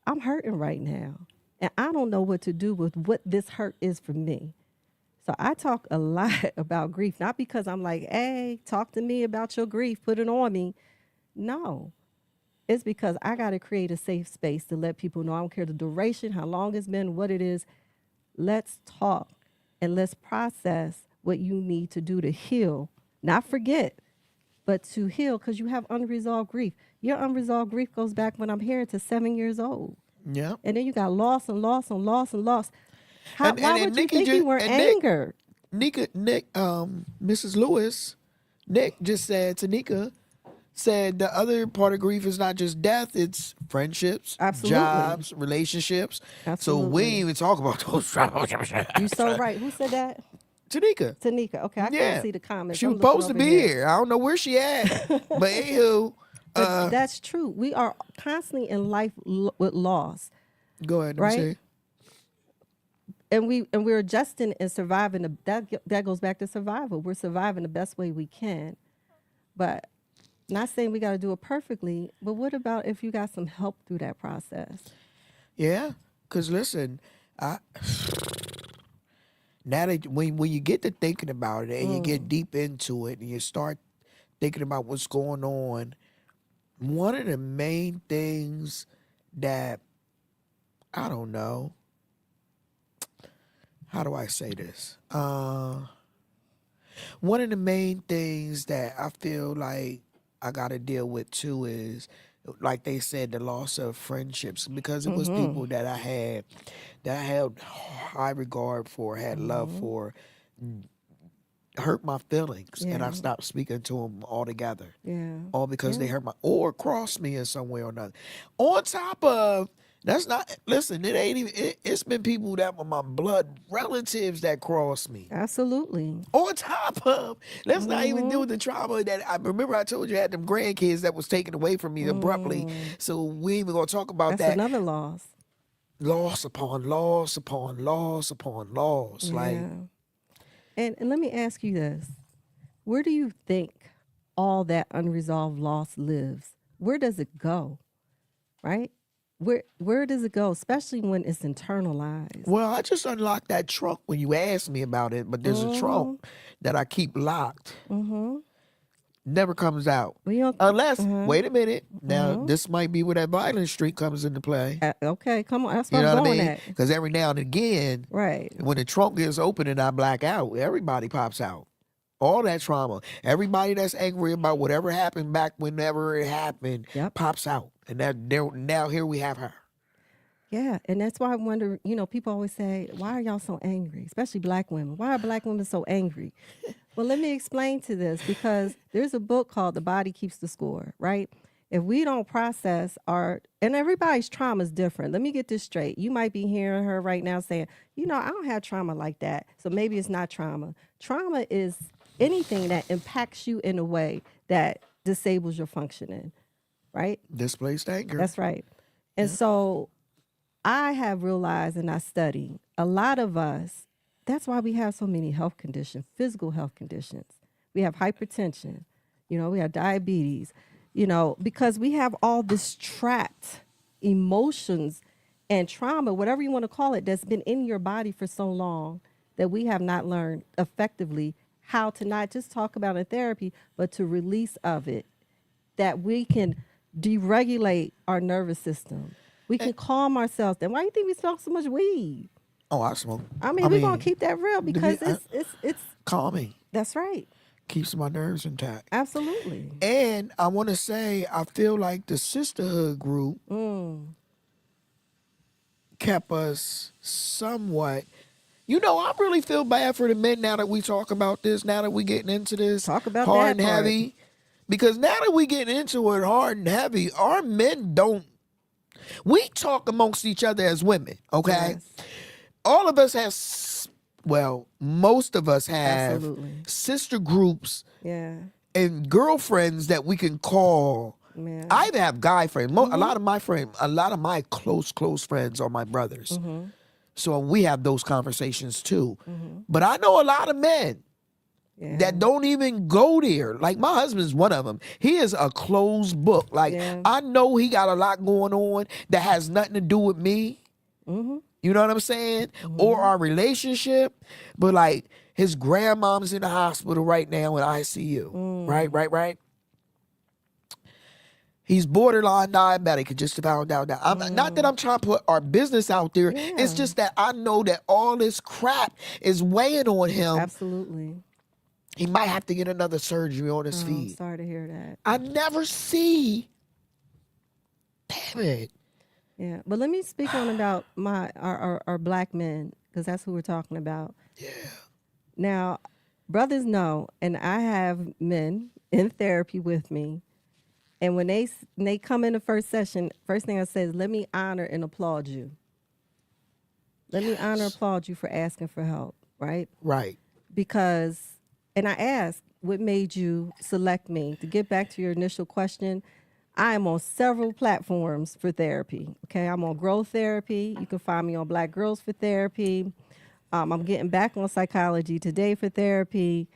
I'm hurting right now. And I don't know what to do with what this hurt is for me. So I talk a lot about grief, not because I'm like, hey, talk to me about your grief, put it on me. No. It's because I got to create a safe space to let people know. I don't care the duration, how long it's been, what it is. Let's talk and let's process what you need to do to heal. Not forget, but to heal, because you have unresolved grief. Your unresolved grief goes back when I'm here to 7 years old. Yeah. And then you got loss and loss and loss and loss. And Why would you think you were angered? Mrs. Lewis, Nick just said to Nika, said the other part of grief is not just death, it's friendships, Absolutely. jobs, relationships. Absolutely. So we ain't even talk about those. You so right. Who said that? Tanika. Tanika. Okay, I can't see the comments. She I'm was looking supposed to over be here. I don't know where she at. But anywho, But that's true. We are constantly in life with loss, go ahead. right? Say. And we're adjusting and surviving. That goes back to survival. We're surviving the best way we can, but not saying we got to do it perfectly. But what about if you got some help through that process? Yeah, because listen, now that when you get to thinking about it and you get deep into it and you start thinking about what's going on, one of the main things that, I don't know, how do I say this? One of the main things that I feel like I got to deal with too is, like they said, the loss of friendships, because it was people that I had high regard for, had love for, hurt my feelings, and I stopped speaking to them altogether. Yeah. All because they hurt or crossed me in some way or another. On top of, that's not, listen, it ain't even, it's been people that were my blood relatives that crossed me. Absolutely. On top of, let's not even deal with the trauma that I remember I told you I had them grandkids that was taken away from me abruptly. So we ain't even gonna talk about That's that. another loss. Loss upon loss upon loss upon loss. Like, And let me ask you this. Where do you think all that unresolved loss lives? Where does it go? Right? Where does it go, especially when it's internalized? well, I just unlocked that trunk when you asked me about it, but there's a trunk that I keep locked. Never comes out. Well, you don't, Unless, wait a minute. Now, this might be where that violence streak comes into play. okay, come on. That's You what know I'm what I going mean? at. Because every now and again, Right. when the trunk gets open and I black out, everybody pops out. All that trauma. Everybody that's angry about whatever happened back whenever it happened Yep. pops out. And now here we have her. Yeah, and that's why I wonder, people always say, why are y'all so angry? Especially black women. Why are black women so angry? Well, let me explain to this, because there's a book called The Body Keeps the Score, right? If we don't process and everybody's trauma is different. Let me get this straight. You might be hearing her right now saying, I don't have trauma like that. So maybe it's not trauma. Trauma is anything that impacts you in a way that disables your functioning, right? Displaced anger. That's right. And so I have realized, and I study, a lot of us, that's why we have so many health conditions, physical health conditions. We have hypertension, we have diabetes, because we have all this trapped emotions and trauma, whatever you want to call it, that's been in your body for so long that we have not learned effectively how to not just talk about it in therapy, but to release of it, that we can deregulate our nervous system. We can calm ourselves. Then why do you think we smoke so much weed? Oh, I smoke. We're gonna keep that real because it's calming. That's right. Keeps my nerves intact. Absolutely. And I want to say, I feel like the sisterhood group kept us somewhat. I really feel bad for the men now that we talk about this, now that we getting into this Talk about hard that and part. heavy. Because now that we getting into it hard and heavy, our men don't. We talk amongst each other as women, okay? Yes. All of us have, most of us have Absolutely. sister groups Yeah. and girlfriends that we can call. Yeah. I even have guy friends. A lot of my close friends are my brothers. So we have those conversations too. But I know a lot of men that don't even go there. Like my husband's one of them. He is a closed book. Like I know he got a lot going on that has nothing to do with me. You know what I'm saying? Or our relationship. But like his grandmom's in the hospital right now in ICU. Right. He's borderline diabetic. I just found out that. Not that I'm trying to put our business out there. Yeah. It's just that I know that all this crap is weighing on him. Absolutely. He might have to get another surgery on his I'm feet. sorry to hear that. I never see. Damn it. Yeah, but let me speak on about our black men, because that's who we're talking about. Yeah. Now, brothers know, and I have men in therapy with me, and when they come in the first session, first thing I say is, let me honor and applaud you. Let me honor and applaud you for asking for help, right? Right. Because, and I ask, what made you select me? To get back to your initial question, I am on several platforms for therapy. Okay, I'm on Growth Therapy. You can find me on Black Girls for Therapy. I'm getting back on Psychology Today for therapy.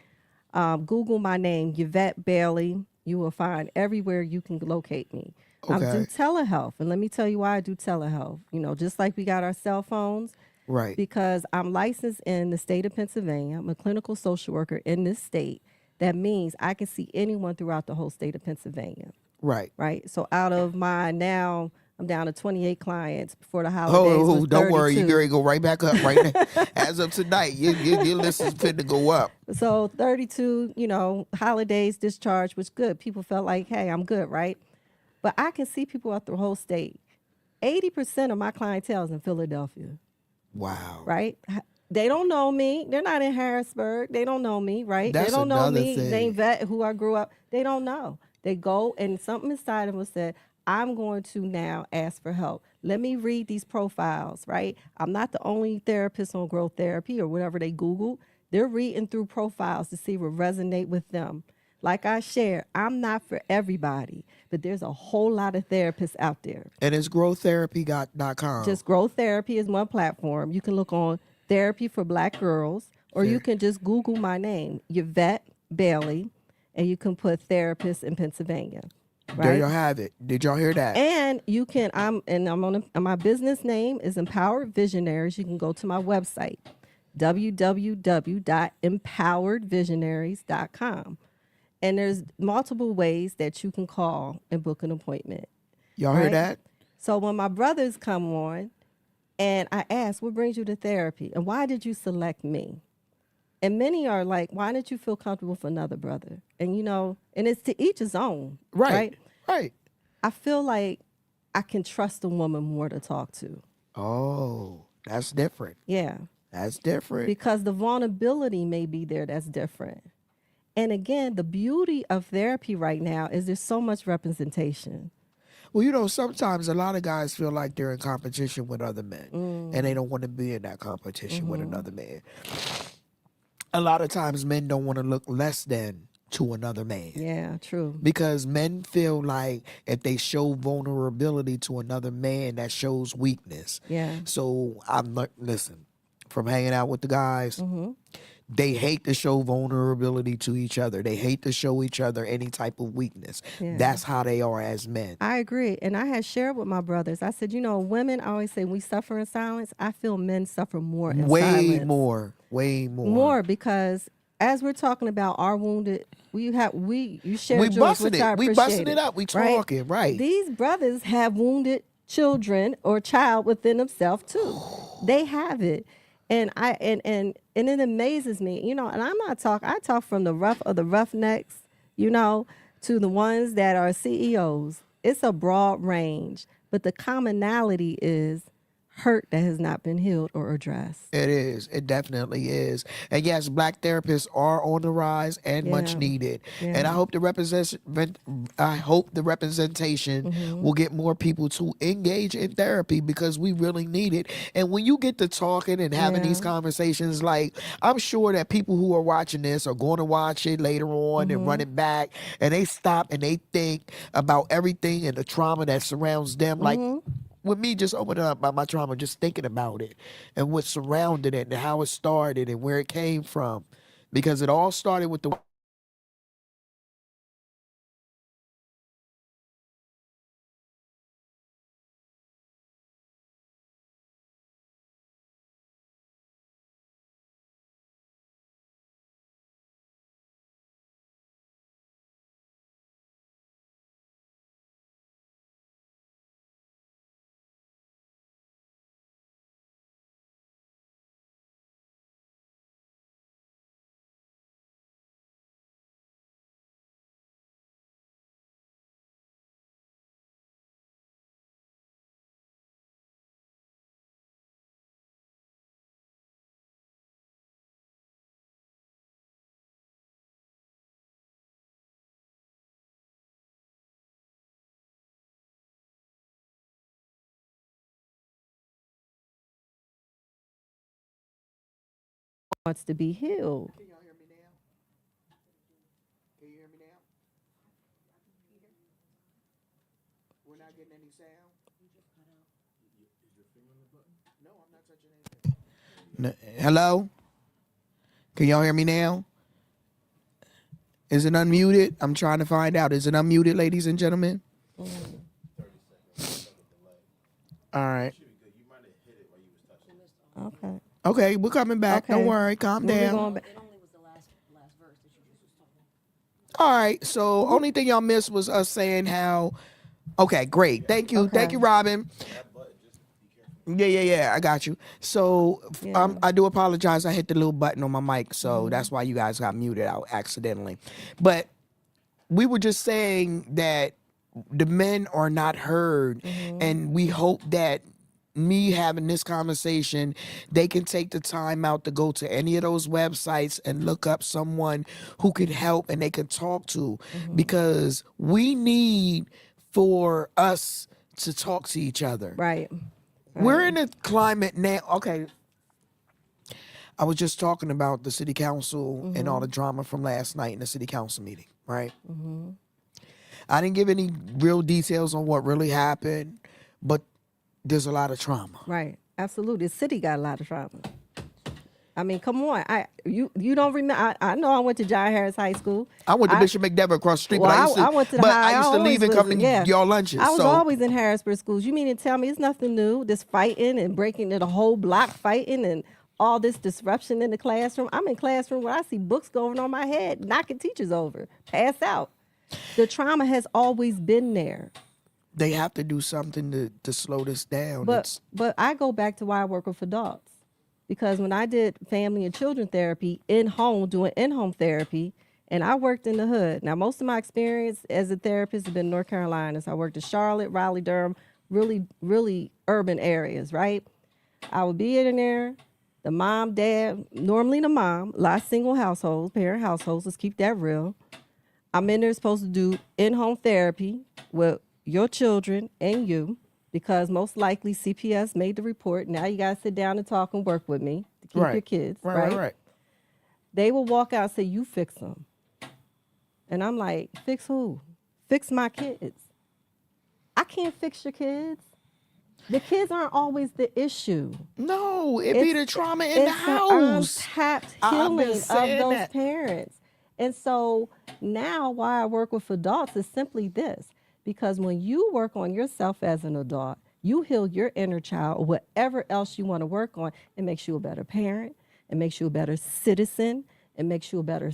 Google my name, Yvette Bailey. You will find everywhere you can locate me. I Okay. do telehealth, and let me tell you why I do telehealth. Just like we got our cell phones, Right. because I'm licensed in the state of Pennsylvania. I'm a clinical social worker in this state. That means I can see anyone throughout the whole state of Pennsylvania. Right. Right. So out of my now, I'm down to 28 clients before the holidays. Oh, was don't worry. 32. You're going to go right back up right now. As of tonight, your list is fit to go up. So 32, holidays discharge was good. People felt like, hey, I'm good, right? But I can see people out the whole state. 80% of my clientele is in Philadelphia, Wow. right? They don't know me. They're not in Harrisburg. They don't know me, right? That's They don't know another me. thing. They ain't vet who I grew up. They don't know. They go and something inside of them said, I'm going to now ask for help. Let me read these profiles, right? I'm not the only therapist on Growth Therapy or whatever they Google. They're reading through profiles to see what resonate with them. Like I share, I'm not for everybody, but there's a whole lot of therapists out there. And it's growtherapy.com. Just Growth Therapy is one platform. You can look on Therapy for Black Girls, or you can just Google my name, Yvette Bailey, and you can put therapist in Pennsylvania. Right? There y'all have it. Did y'all hear that? And you can, I'm on my business name is Empowered Visionaries. You can go to my website, www.empoweredvisionaries.com. And there's multiple ways that you can call and book an appointment. Y'all hear Right. that? So when my brothers come on and I ask, what brings you to therapy? And why did you select me? And many are like, why did you feel comfortable with another brother? And and it's to each his own. Right. Right. I feel like I can trust a woman more to talk to. Oh, that's different. Yeah. That's different. Because the vulnerability may be there that's different. And again, the beauty of therapy right now is there's so much representation. Well, sometimes a lot of guys feel like they're in competition with other men, and they don't want to be in that competition with another man. A lot of times men don't want to look less than to another man. Yeah, true. Because men feel like if they show vulnerability to another man, that shows weakness. Yeah. So listen, from hanging out with the guys, they hate to show vulnerability to each other. They hate to show each other any type of weakness. Yeah. That's how they are as men. I agree. And I had shared with my brothers, I said, women always say we suffer in silence. I feel men suffer more in silence. Way more. More because as we're talking about our wounded, you shared We yours, busting which I it. We appreciate busting it up. We talking, right. These brothers have wounded children or child within themselves too. They have it. And it amazes me, and I'm not talking, I talk from the rough of the roughnecks, to the ones that are CEOs. It's a broad range, but the commonality is hurt that has not been healed or addressed. It is. It definitely is. And yes, black therapists are on the rise and much Yeah. needed. Yeah. And I hope the representation will get more people to engage in therapy because we really need it. And when you get to talking and having these conversations, like I'm sure that people who are watching this are going to watch it later on and run it back, and they stop and they think about everything and the trauma that surrounds them. Like with me just opening up about my trauma, just thinking about it and what surrounded it and how it started and where it came from. Because it all started with the Wants to be healed. Can y'all hear me now? Can you hear me now? We're not getting any sound? No, I'm not touching anything. Hello? Can y'all hear me now? Is it unmuted? I'm trying to find out. Is it unmuted, ladies and gentlemen? All right. Okay. Okay, we're coming back. Don't Okay. worry. Calm We'll be down. going back. All right. So only thing y'all missed was us saying how. Okay, great. Thank you. Thank Okay. you, Robin. Yeah. I got you. So Yeah. I do apologize. I hit the little button on my mic, so that's why you guys got muted out accidentally. But we were just saying that the men are not heard, and we hope that me having this conversation, they can take the time out to go to any of those websites and look up someone who can help and they can talk to, because we need for us to talk to each other. Right. We're in a climate now. Okay. I was just talking about the city council and all the drama from last night in the city council meeting, right? I didn't give any real details on what really happened, but there's a lot of trauma. Right. Absolutely. The city got a lot of trauma. I mean, come on. You don't remember? I know I went to John Harris High School. I went to Bishop McDevitt across the street, Well, but I went to the but high. I used to leave and come to yeah. y'all lunches. I was so always in Harrisburg schools. You mean to tell me it's nothing new? This fighting and breaking the whole block fighting and all this disruption in the classroom. I'm in classroom where I see books going on my head, knocking teachers over, pass out. The trauma has always been there. They have to do something to slow this down. But I go back to why I work with adults. Because when I did family and children therapy doing in-home therapy, and I worked in the hood. Now, most of my experience as a therapist has been in North Carolina. So I worked in Charlotte, Raleigh, Durham, really, really urban areas, right? I would be in there, the mom, dad, normally the mom, a lot of single households, parent households, let's keep that real. I'm in there supposed to do in-home therapy with your children and you, because most likely CPS made the report. Now you got to sit down and talk and work with me to keep your kids, right? They will walk out and say, you fix them. And I'm like, fix who? Fix my kids. I can't fix your kids. The kids aren't always the issue. No, it be the trauma in the house. It's the untapped healing of those parents. And so now why I work with adults is simply this. Because when you work on yourself as an adult, you heal your inner child or whatever else you want to work on. It makes you a better parent. It makes you a better citizen. It makes you a better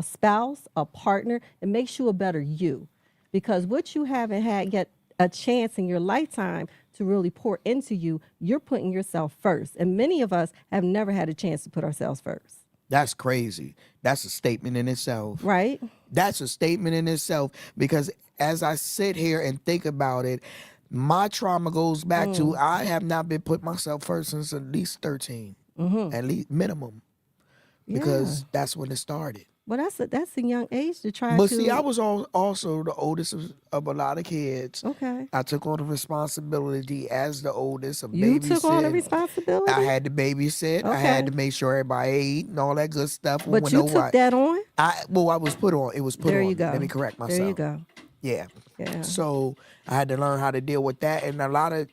spouse, a partner. It makes you a better you. Because what you haven't had yet a chance in your lifetime to really pour into you, you're putting yourself first. And many of us have never had a chance to put ourselves first. That's crazy. That's a statement in itself. Right? That's a statement in itself, because as I sit here and think about it, my trauma goes back to I have not been put myself first since at least 13, at least minimum, because that's when it started. Well, that's a young age to try But to. see, I was also the oldest of a lot of kids. Okay. I took on the responsibility as the oldest of babysitting. You took on the responsibility? I had to babysit. I had to make sure everybody ate and all that good stuff. But you took that on? I was put on. It was put on. There you go. Let me correct myself. There you go. Yeah. Yeah. So I had to learn how to deal with that. And a lot of...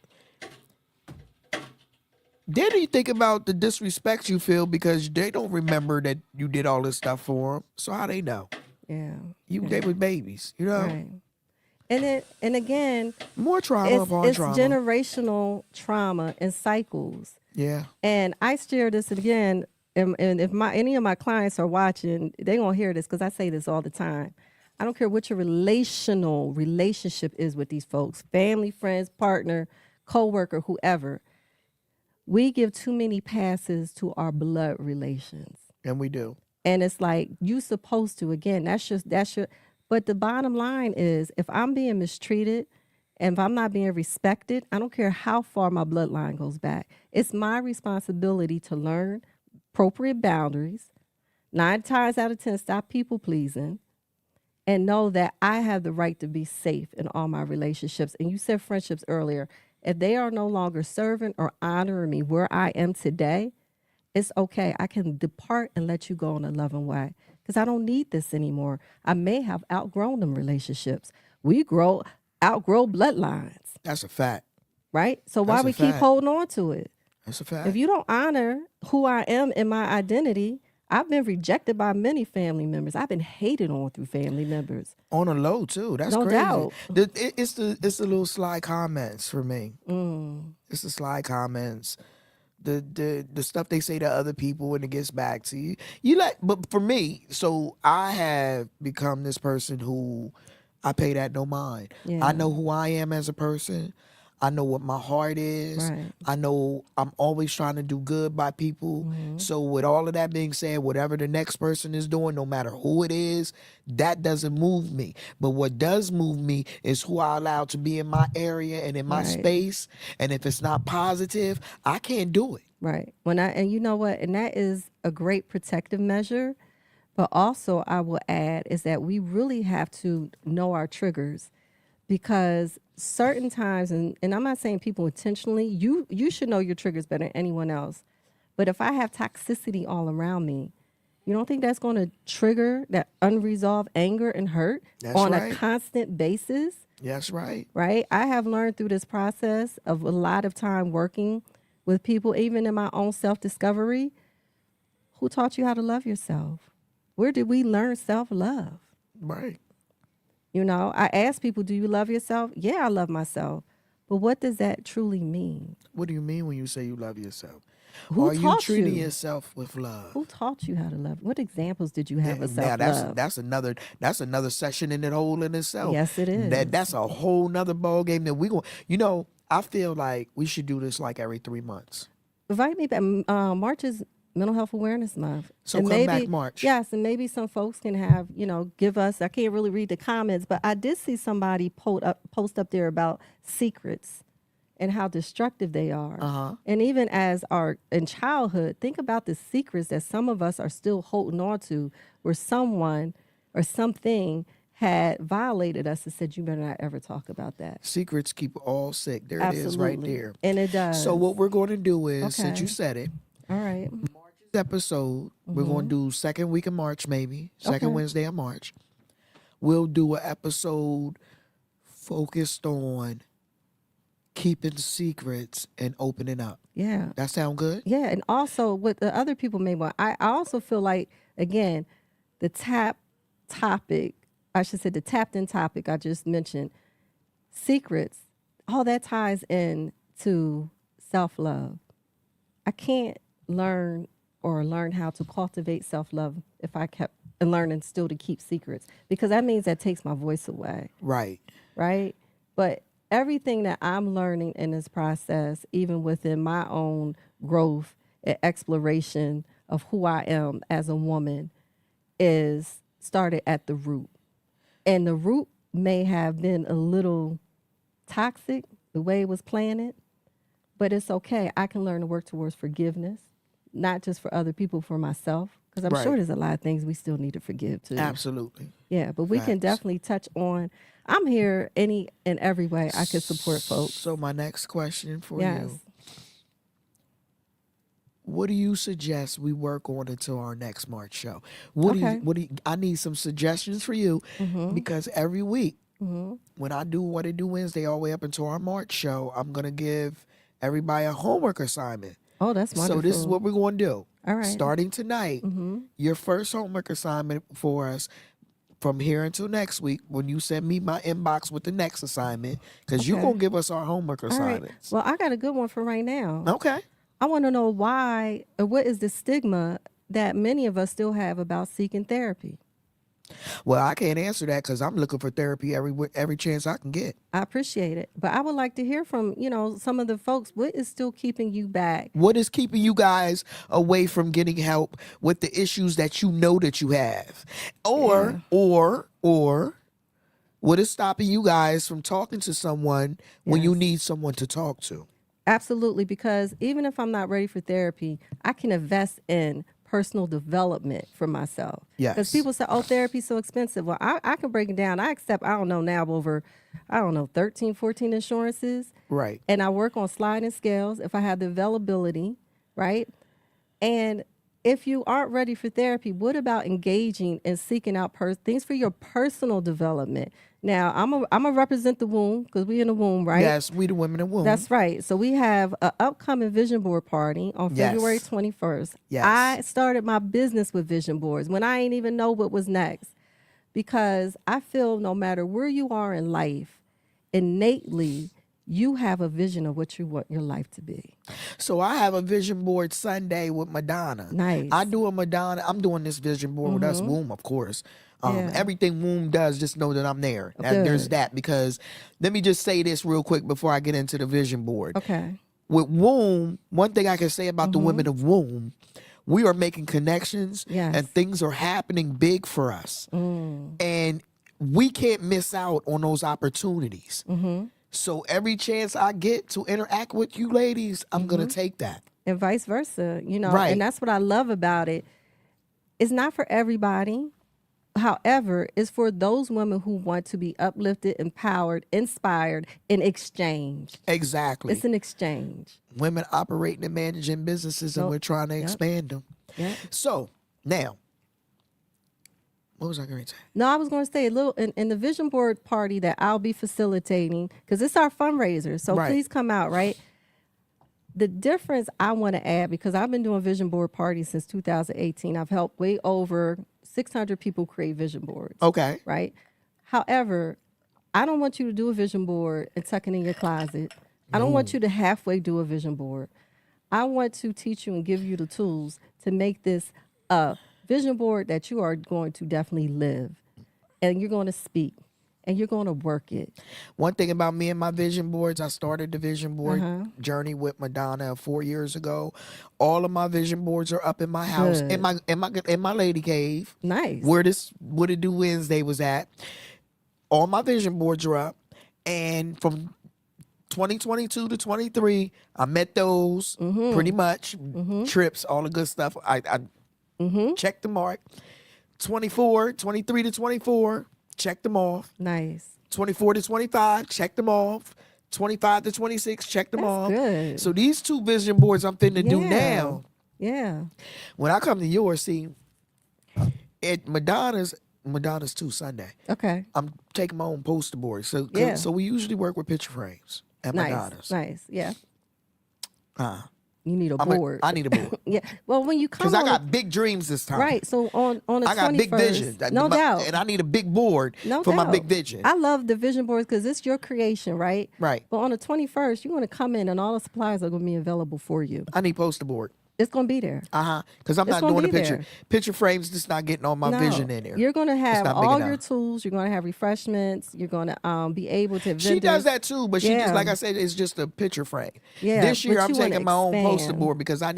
Then you think about the disrespect you feel because they don't remember that you did all this stuff for them. So how they know? Yeah. They were babies, you know? Right. And again, more trauma upon trauma. It's generational trauma and cycles. Yeah. And I share this again, and if any of my clients are watching, they're going to hear this because I say this all the time. I don't care what your relationship is with these folks, family, friends, partner, coworker, whoever. We give too many passes to our blood relations. And we do. And it's like, you supposed to, again, that's your, but the bottom line is, if I'm being mistreated and if I'm not being respected, I don't care how far my bloodline goes back. It's my responsibility to learn appropriate boundaries, 9 times out of 10, stop people pleasing, and know that I have the right to be safe in all my relationships. And you said friendships earlier. If they are no longer serving or honoring me where I am today, it's okay. I can depart and let you go in a loving way because I don't need this anymore. I may have outgrown them relationships. We outgrow bloodlines. That's a fact. Right? So why we keep holding on to it? That's a fact. If you don't honor who I am in my identity, I've been rejected by many family members. I've been hated on through family members. On a low too. That's no crazy. Doubt. It's the little sly comments for me. It's the sly comments. The stuff they say to other people when it gets back to you. But for me, so I have become this person who I pay that no mind. Yeah. I know who I am as a person. I know what my heart is. Right. I know I'm always trying to do good by people. So with all of that being said, whatever the next person is doing, no matter who it is, that doesn't move me. But what does move me is who I allow to be in my area and in my space. And if it's not positive, I can't do it. Right. And you know what? And that is a great protective measure. But also I will add is that we really have to know our triggers. Because certain times, and I'm not saying people intentionally, you should know your triggers better than anyone else. But if I have toxicity all around me, you don't think that's going to trigger that unresolved anger and hurt a constant basis? That's right. Right? I have learned through this process of a lot of time working with people, even in my own self-discovery, who taught you how to love yourself? Where did we learn self-love? Right. You know, I ask people, do you love yourself? Yeah, I love myself. But what does that truly mean? What do you mean when you say you love yourself? Who Are you taught treating you? yourself with love? Who taught you how to love? What examples did you have of Now self-love? that's another session in itself. Yes, it is. That's a whole nother ball game that we going. I feel like we should do this like every 3 months. Invite me back. March is Mental Health Awareness Month. So And come back March. Yes, and maybe some folks can have, give us, I can't really read the comments, but I did see somebody post up there about secrets and how destructive they are. Uh-huh. And even as in childhood, think about the secrets that some of us are still holding on to, where someone or something had violated us and said, you better not ever talk about that. Secrets keep all sick. There it is right Absolutely. there. And it does. So what we're going to do is, since Okay. you said it, All right. March's episode, we're going to do second week of March, maybe second Okay. Wednesday of March. We'll do an episode focused on keeping secrets and opening up. Yeah. That sound good? Yeah. And also what the other people may want, I also feel like, again, the tapped in topic I just mentioned, secrets, all that ties in to self-love. I can't learn how to cultivate self-love if I kept learning still to keep secrets, because that means that takes my voice away, Right. right? But everything that I'm learning in this process, even within my own growth and exploration of who I am as a woman, is started at the root. And the root may have been a little toxic, the way it was planted, but it's okay. I can learn to work towards forgiveness, not just for other people, for myself, because I'm Right. sure there's a lot of things we still need to forgive too. Absolutely. Yeah, but we can Facts. definitely touch on. I'm here any and every way I can support folks. So my next question for Yes. you. What do you suggest we work on until our next March show? Okay. I need some suggestions for you, because every week Mm-hmm. when I do What It Do Wednesday all the way up until our March show, I'm going to give everybody a homework assignment. Oh, that's wonderful. So this is what we're going to do. All right. Starting tonight, your first homework assignment for us from here until next week, when you send me my inbox with the next assignment, because you're Okay. going to give us our homework All right. assignments. Well, I got a good one for right now. Okay. I want to know why, or what is the stigma that many of us still have about seeking therapy? Well, I can't answer that because I'm looking for therapy every chance I can get. I appreciate it, but I would like to hear from, some of the folks. What is still keeping you back? What is keeping you guys away from getting help with the issues that you know that you have? Or what is stopping you guys from talking to someone when you Yes. need someone to talk to? Absolutely, because even if I'm not ready for therapy, I can invest in personal development for myself. Yes. Because people say, oh, therapy's so expensive. Well, I can break it down. I accept, over 13, 14 insurances. Right. And I work on sliding scales if I have the availability, right? And if you aren't ready for therapy, what about engaging and seeking out things for your personal development? Now, I'm a represent the womb, because we in the womb, right? Yes, we the women in womb. That's right. So we have an upcoming vision board party on Yes. February 21st. Yes. I started my business with vision boards when I ain't even know what was next, because I feel no matter where you are in life, innately you have a vision of what you want your life to be. So I have a vision board Sunday with Madonna. Nice. I do a Madonna. I'm doing this vision board with us, Womb, of course. Yeah. Everything Womb does, just know that I'm there. Good. There's that, because let me just say this real quick before I get into the vision board. Okay. With Womb, one thing I can say about the women of Womb, we are making connections, Yes. and things are happening big for us. And we can't miss out on those opportunities. So every chance I get to interact with you ladies, I'm going to take that. And vice versa, Right. and that's what I love about it. It's not for everybody. However, it's for those women who want to be uplifted, empowered, inspired in exchange. Exactly. It's an exchange. Women operating and managing businesses, and Nope. we're trying to Yep. expand them. Yeah. So now, what was I going to say? No, I was going to say a little in the vision board party that I'll be facilitating, because it's our fundraiser. So Right. please come out, right? The difference I want to add, because I've been doing vision board parties since 2018. I've helped way over 600 people create vision boards. Okay. Right? However, I don't want you to do a vision board and tuck it in your closet. I don't want you to halfway do a vision board. I want to teach you and give you the tools to make this a vision board that you are going to definitely live, and you're going to speak, and you're going to work it. One thing about me and my vision boards, I started the vision board Uh-huh. journey with Madonna 4 years ago. All of my vision boards are up in my house, Good. in my lady cave, Nice. where this What It Do Wednesday was at. All my vision boards are up, and from 2022 to 23, I met those pretty much trips, all the good stuff. I checked the mark. 23 to 24, checked them off. Nice. 24 to 25, check them off. 25 to 26, check them That's off. good. So these 2 vision boards I'm finna do Yeah. now. Yeah. When I come to yours, see, at Madonna's too Sunday. Okay. I'm taking my own poster board. So Yeah. so we usually work with picture frames at Nice. Madonna's. Nice. Yeah. Uh, You need a I'm a- board. I need a board. Yeah. Well, when you come Because I on got big dreams this time. right. So on the I got 21st, big vision. no doubt. And I need a big board No for doubt. my big vision. I love the vision boards because it's your creation, right? Right. But on the 21st, you're going to come in and all the supplies are going to be available for you. I need poster board. It's going to be there. Because I'm It's not gonna doing the be picture. there. Picture frames just not getting all my No. vision in there. You're going to have not big all enough. your tools. You're going to have refreshments. You're going to be able to. She does that too, but she Yeah. just, like I said, it's just a picture frame. Yeah, This year but I'm you wanna taking my own poster expand. board because I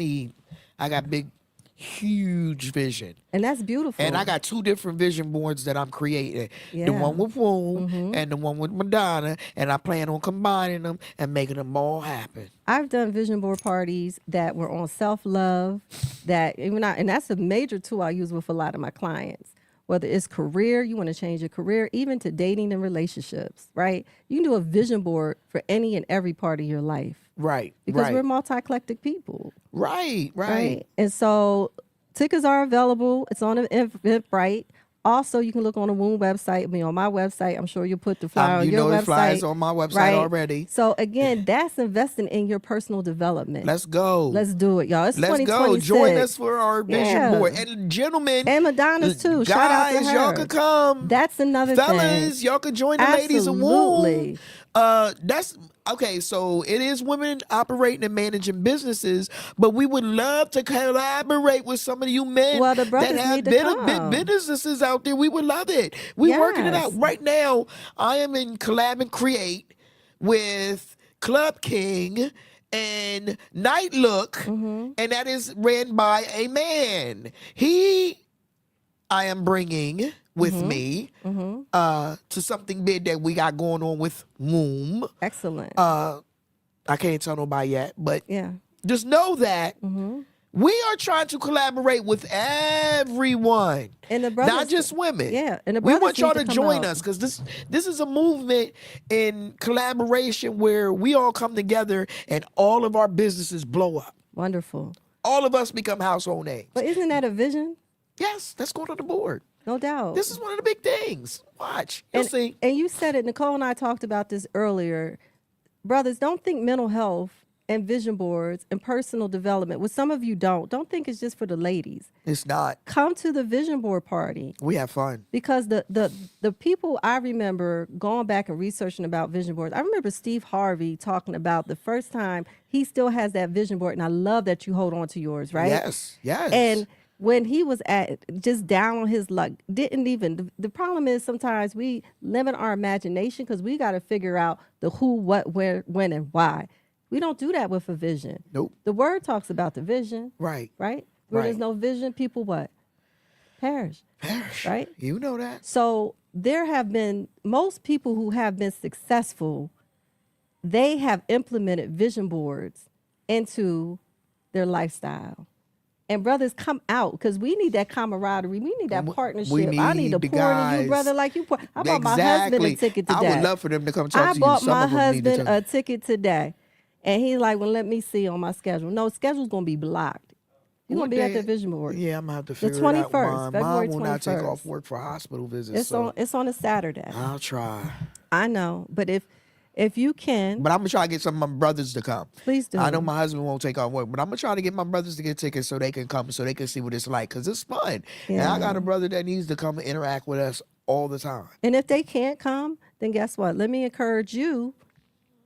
got big, huge vision. And that's beautiful. And I got 2 different vision boards that I'm creating. Yeah. The one with Woom and the one with Madonna. And I plan on combining them and making them all happen. I've done vision board parties that were on self-love, and that's a major tool I use with a lot of my clients. Whether it's career, you want to change your career, even to dating and relationships, right? You can do a vision board for any and every part of your life Right. because right. we're multi-eclectic people, Right. right? And so tickets are available. It's on Eventbrite. Also, you can look on the Woon website. I mean, on my website, I'm sure you'll put the flyer on You your know website. the flyers on my website right? already. So again, that's investing in your personal development. Let's go. Let's do it, y'all. It's Let's go. 2026. Join us for our vision Yeah. board. And gentlemen, And Madonna's too. guys, Shout out to her. y'all could come. That's another Fellas, thing. y'all could join the ladies of Absolutely. Woon. That's okay. So it is women operating and managing businesses, but we would love to collaborate with some of you men Well, the that brothers have need to big come. businesses out there. We would love it. We're working it Yes. out right now. I am in collab and create with Club King and Night Look, Mm-hmm. and that is ran by a man. I am bringing with Mm-hmm. me to something big that we got going on with Woom. Excellent. I can't tell nobody yet, but yeah. just know that Mm-hmm. we are trying to collaborate with everyone, And the brothers, not just women. Yeah, and the we brothers want y'all need to to come join out. us because this is a movement in collaboration where we all come together and all of our businesses blow up. Wonderful. All of us become household names. But isn't that a vision? Yes, let's go to the board. No doubt. This is one of the big things. Watch. You'll see. And you said it, Nicole and I talked about this earlier. Brothers, don't think mental health and vision boards and personal development, what some of you don't think it's just for the ladies. It's not. Come to the vision board party. We have fun. Because the people I remember going back and researching about vision boards, I remember Steve Harvey talking about the first time he still has that vision board, and I love that you hold on to yours, right? Yes. Yes. And when he was just down on his luck, didn't even, the problem is sometimes we limit our imagination because we got to figure out the who, what, where, when, and why. We don't do that with a vision. Nope. The word talks about the vision, Right. right? Where there's Right. no vision, people what? Perish. Perish. Right? You know that. So there have been, most people who have been successful, they have implemented vision boards into their lifestyle. And brothers, come out because we need that camaraderie. We need that partnership. I need to the pour into guys. you, brother, like you pour. I bought my husband a ticket today. I would love for them to come talk I to you. bought Some my of them need to husband talk. a ticket today. And he's like, well, let me see on my schedule. No, schedule's going to be blocked. You're going What to be at day- the vision board. Yeah, I'm gonna have to The figure it out. 21st, Mom February will not take 21st. off work for hospital visits. It's on a Saturday. I'll try. I know. But if you can, But I'm gonna try to get some of my brothers to come. please do. I know my husband won't take off work, but I'm gonna try to get my brothers to get tickets so they can come, so they can see what it's like, cause it's fun. And I got a brother that needs to come and interact with us all the time. And if they can't come, then guess what? Let me encourage you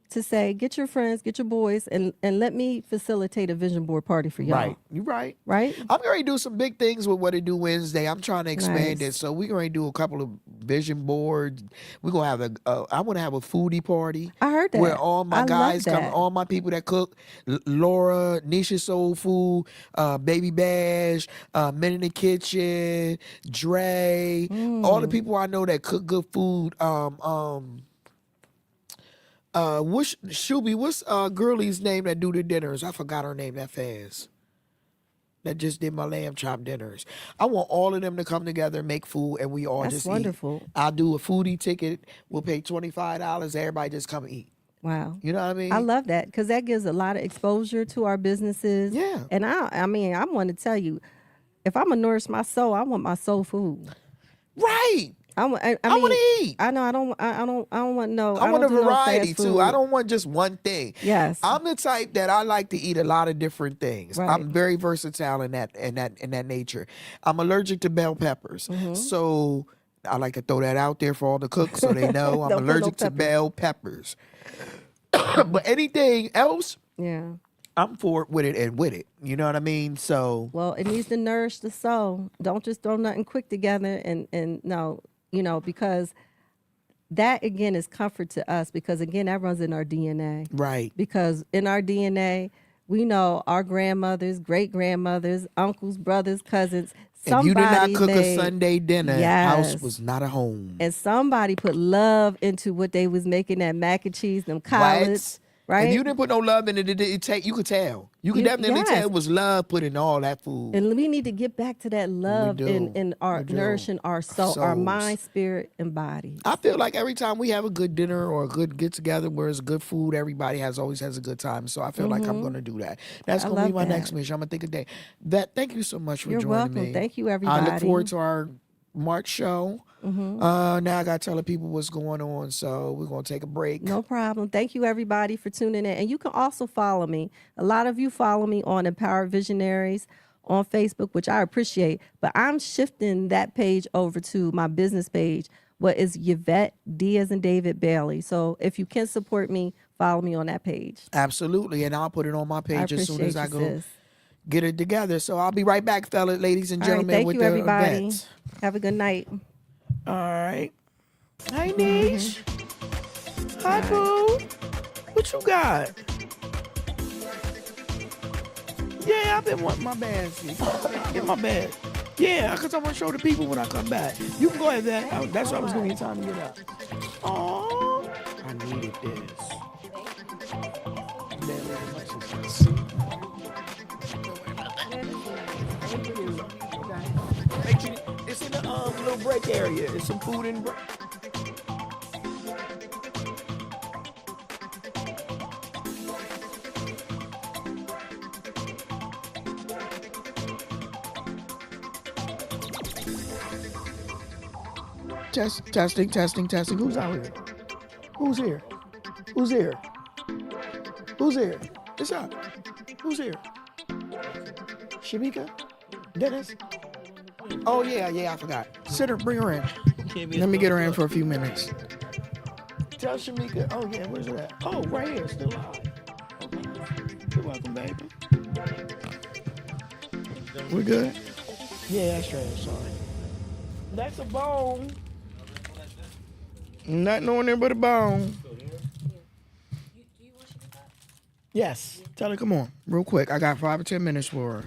to say, get your friends, get your boys, and let me facilitate a vision board party for y'all. Right. You're right. Right? I'm going to do some big things with What It Do Wednesday. I'm trying to expand Nice. it. So we're going to do a couple of vision boards. We're going to have I want to have a foodie party. I heard that. Where all my I love guys come, that. all my people that cook, Laura, Nisha Soul Food, Baby Bash, Men in the Kitchen, Dre, all the people I know that cook good food. What's Shuby? What's girlie's name that do the dinners? I forgot her name that fast. That just did my lamb chop dinners. I want all of them to come together and make food, and we all That's just wonderful. eat. I'll do a foodie ticket. We'll pay $25. Everybody just come eat. Wow. You know what I mean? I love that because that gives a lot of exposure to our businesses. Yeah. And I mean, I want to tell you, if I'm gonna nourish my soul, I want my soul food. Right. I want to eat. I know. I don't want no. I want a don't do no fast variety too. food. I don't want just one thing. Yes. I'm the type that I like to eat a lot of different things. Right. I'm very versatile in that nature. I'm allergic to bell peppers. Mm-hmm. So I like to throw that out there for all the cooks so they know I'm Don't put no allergic to peppers. bell peppers. But anything else, Yeah. I'm for it with it. You know what I mean? So Well, it needs to nourish the soul. Don't just throw nothing quick together and no, because that again is comfort to us because again that runs in our DNA. right. Because in our DNA, we know our grandmothers, great grandmothers, uncles, brothers, cousins. If you did not somebody cook a made- Sunday dinner, Yes. house was not a home. and somebody put love into what they was making, that mac and cheese, them collards, right? If you didn't put no love in it, you could tell. You could You- definitely yes. tell it was love put in all that food. And we need to get back to that love do. in our We do. nourishing our soul, our Souls. mind, spirit, and body. I feel like every time we have a good dinner or a good get together where it's good food, everybody always has a good time. So I feel like I'm gonna do that. That's Mm-hmm. I gonna be love my that. next mission. I'm gonna think a day. Thank you so much for You're joining welcome. me. Thank you, I everybody. look forward to our March show. Mm-hmm. Now I gotta tell the people what's going on, so we're gonna take a break. No problem. Thank you, everybody, for tuning in. And you can also follow me. A lot of you follow me on Empowered Visionaries on Facebook, which I appreciate. But I'm shifting that page over to my business page, what is Yvette D as in David Bailey. So if you can support me, follow me on that page. Absolutely, and I'll put it on my I page as soon as appreciate I you, go sis. get it together. So I'll be right back, fellas, ladies and All right, gentlemen, thank with you, the everybody. event. Have a good night. All right. Hey, Niche. Hi, boo. What you got? Yeah, I've been wanting my bag. Get my bag. Yeah, because I want to show the people when I come back. You can go ahead, Vet. That's what I was giving you time to get up. Oh, I needed this. Man, very much is- Make sure it's in the little break area. It's some food in break. Testing. Who's out here? Who's here? Who's here? Who's here? It's up. Who's here? Shamika? Dennis? Oh yeah, I forgot. Sit her, bring her in. Let me get her in for a few minutes. Tell Shamika. Oh yeah, where's her at? Oh, right here, still alive. Okay. You're welcome, baby. We're good? Yeah, that's right. I'm sorry. That's a bone. Nothing on there but a bone. Yes. Tell her, come on, real quick. I got 5 or 10 minutes for her.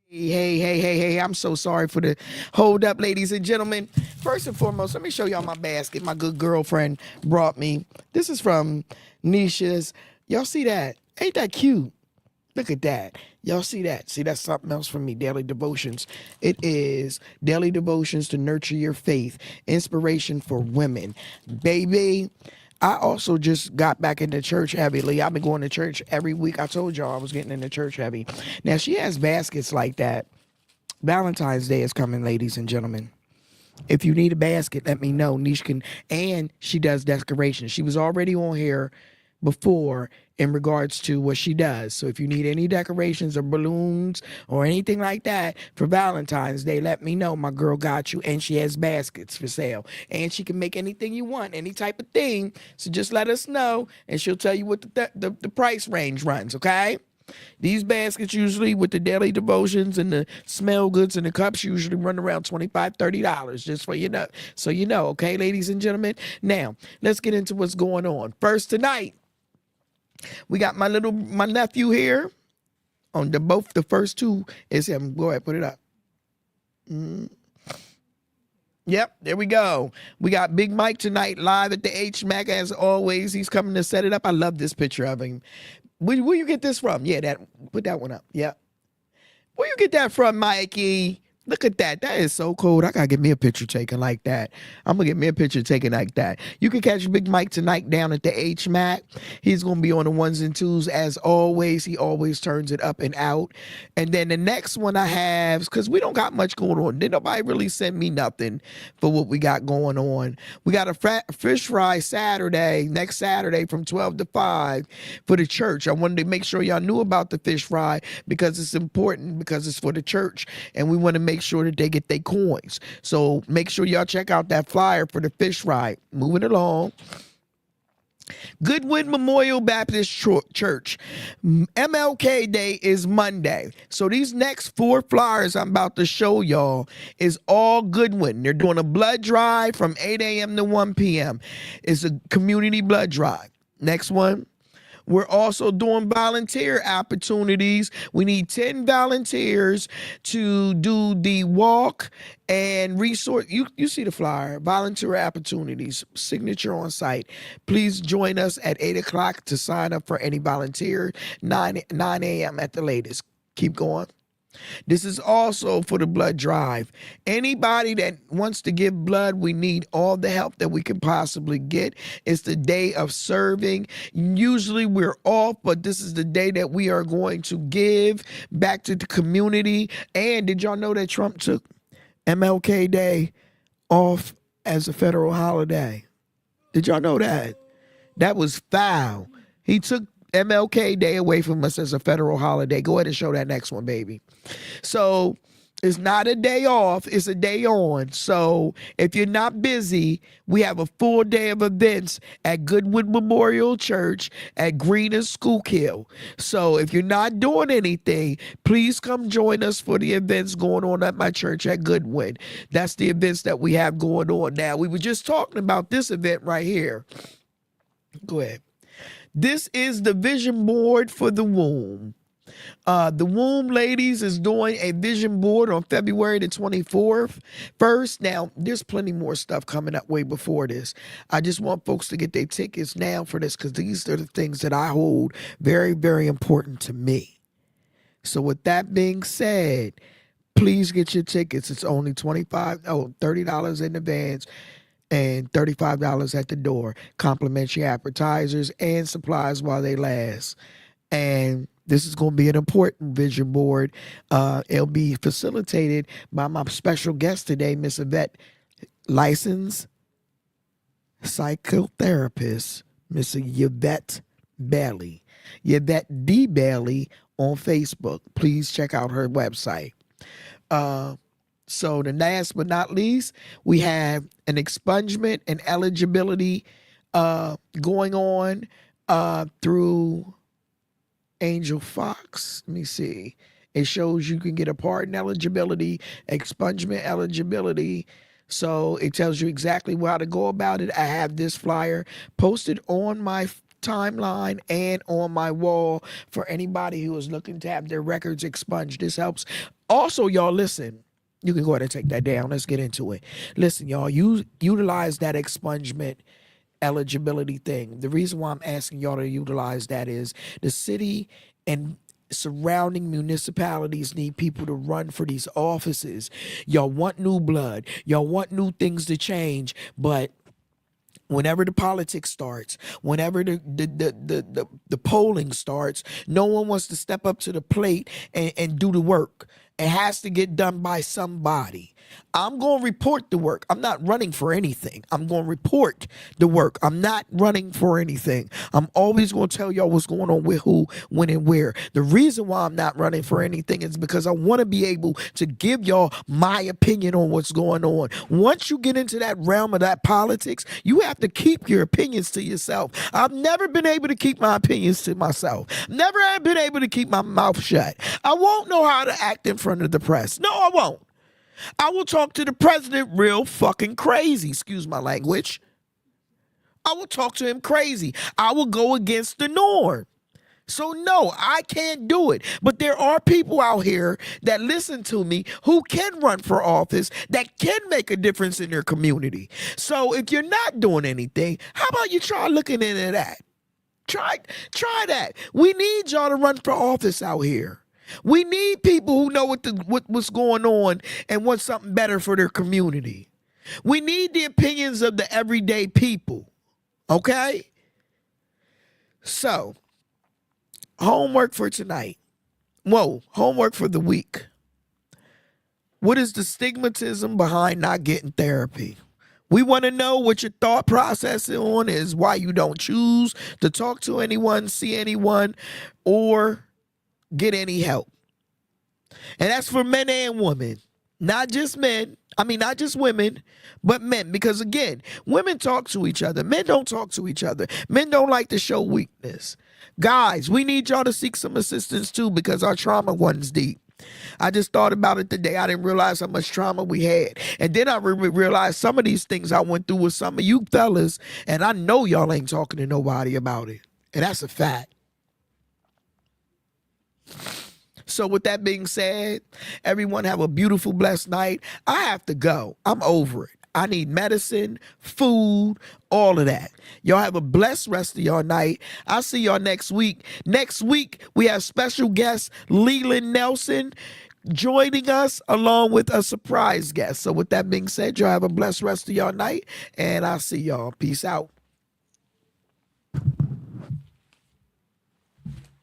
Hey. I'm so sorry for the hold up, ladies and gentlemen. First and foremost, let me show y'all my basket my good girlfriend brought me. This is from Nisha's. Y'all see that? Ain't that cute? Look at that. Y'all see that? See, that's something else from me. Daily Devotions. It is Daily Devotions to Nurture Your Faith. Inspiration for Women. Baby, I also just got back into church heavily. I've been going to church every week. I told y'all I was getting into church heavy. Now, she has baskets like that. Valentine's Day is coming, ladies and gentlemen. If you need a basket, let me know. Niche can, and she does decorations. She was already on here before in regards to what she does. So if you need any decorations or balloons or anything like that for Valentine's Day, let me know. My girl got you. And she has baskets for sale. And she can make anything you want, any type of thing. So just let us know and she'll tell you what the price range runs, okay? These baskets usually with the daily devotions and the smell goods and the cups usually run around $25-$30, just for you know. So you know, okay, ladies and gentlemen. Now, let's get into what's going on. First tonight, we got my nephew here. On both the first two is him. Go ahead, put it up. Yep, there we go. We got Big Mike tonight live at the HMAC as always. He's coming to set it up. I love this picture of him. Where you get this from? Yeah, put that one up. Yeah. Where you get that from, Mikey? Look at that. That is so cool. I gotta get me a picture taken like that. I'm gonna get me a picture taken like that. You can catch Big Mike tonight down at the HMAC. He's gonna be on the ones and twos as always. He always turns it up and out. And then the next one I have, because we don't got much going on. Did nobody really send me nothing for what we got going on. We got a fish fry Saturday, next Saturday from 12 to 5 for the church. I wanted to make sure y'all knew about the fish fry because it's important, because it's for the church. And we want to make sure that they get their coins. So make sure y'all check out that flyer for the fish fry. Moving along. Goodwood Memorial Baptist Church. MLK Day is Monday. So these next 4 flyers I'm about to show y'all is all Goodwin. They're doing a blood drive from 8 a.m. to 1 p.m. It's a community blood drive. Next one. We're also doing volunteer opportunities. We need 10 volunteers to do the walk and resource. You see the flyer, volunteer opportunities, signature on site. Please join us at 8 o'clock to sign up for any volunteer, 9 a.m. at the latest. Keep going. This is also for the blood drive. Anybody that wants to give blood, we need all the help that we can possibly get. It's the day of serving. Usually we're off, but this is the day that we are going to give back to the community. And did y'all know that Trump took MLK Day off as a federal holiday? Did y'all know that? That was foul. He took MLK Day away from us as a federal holiday. Go ahead and show that next one, baby. So it's not a day off, it's a day on. So if you're not busy, we have a full day of events at Goodwood Memorial Church at Green and Schuylkill. So if you're not doing anything, please come join us for the events going on at my church at Goodwood. That's the events that we have going on now. We were just talking about this event right here. Go ahead. This is the vision board for the womb. The womb, ladies, is doing a vision board on February the 24th. First, now, there's plenty more stuff coming up way before this. I just want folks to get their tickets now for this because these are the things that I hold very, very important to me. So with that being said, please get your tickets. It's only $30 in advance. And $35 at the door. Complimentary appetizers and supplies while they last. And this is going to be an important vision board. It'll be facilitated by my special guest today, Miss Yvette, licensed psychotherapist, Miss Yvette Bailey. Yvette D. Bailey on Facebook. Please check out her website. So the last but not least, we have an expungement and eligibility going on through Angel Fox. Let me see. It shows you can get a pardon eligibility, expungement eligibility. So it tells you exactly how to go about it. I have this flyer posted on my timeline and on my wall for anybody who is looking to have their records expunged. This helps Also, y'all, listen. You can go ahead and take that down. Let's get into it. Listen, y'all, you utilize that expungement eligibility thing. The reason why I'm asking y'all to utilize that is the city and surrounding municipalities need people to run for these offices. Y'all want new blood. Y'all want new things to change, but whenever the politics starts, whenever the polling starts, no one wants to step up to the plate and do the work. It has to get done by somebody. I'm going to report the work. I'm not running for anything. I'm going to report the work. I'm not running for anything. I'm always going to tell y'all what's going on with who, when, and where. The reason why I'm not running for anything is because I want to be able to give y'all my opinion on what's going on. Once you get into that realm of that politics, you have to keep your opinions to yourself. I've never been able to keep my opinions to myself. Never have been able to keep my mouth shut. I won't know how to act in front of the press. No, I won't. I will talk to the president real fucking crazy. Excuse my language. I will talk to him crazy. I will go against the norm. So no, I can't do it. But there are people out here that listen to me who can run for office, that can make a difference in their community. So if you're not doing anything, how about you try looking into that? Try that. We need y'all to run for office out here. We need people who know what's going on and want something better for their community. We need the opinions of the everyday people. Okay? So, homework for tonight. Whoa, homework for the week. What is the stigmatism behind not getting therapy? We want to know what your thought process on is, why you don't choose to talk to anyone, see anyone, or get any help. And that's for men and women. Not just men. I mean, not just women, but men. Because again, women talk to each other. Men don't talk to each other. Men don't like to show weakness. Guys, we need y'all to seek some assistance too, because our trauma runs deep. I just thought about it today. I didn't realize how much trauma we had. And then I realized some of these things I went through with some of you fellas, and I know y'all ain't talking to nobody about it. And that's a fact. So with that being said, everyone have a beautiful, blessed night. I have to go. I'm over it. I need medicine, food, all of that. Y'all have a blessed rest of your night. I'll see y'all next week. Next week, we have special guest Leland Nelson joining us along with a surprise guest. So with that being said, y'all have a blessed rest of your night, and I'll see y'all. Peace out.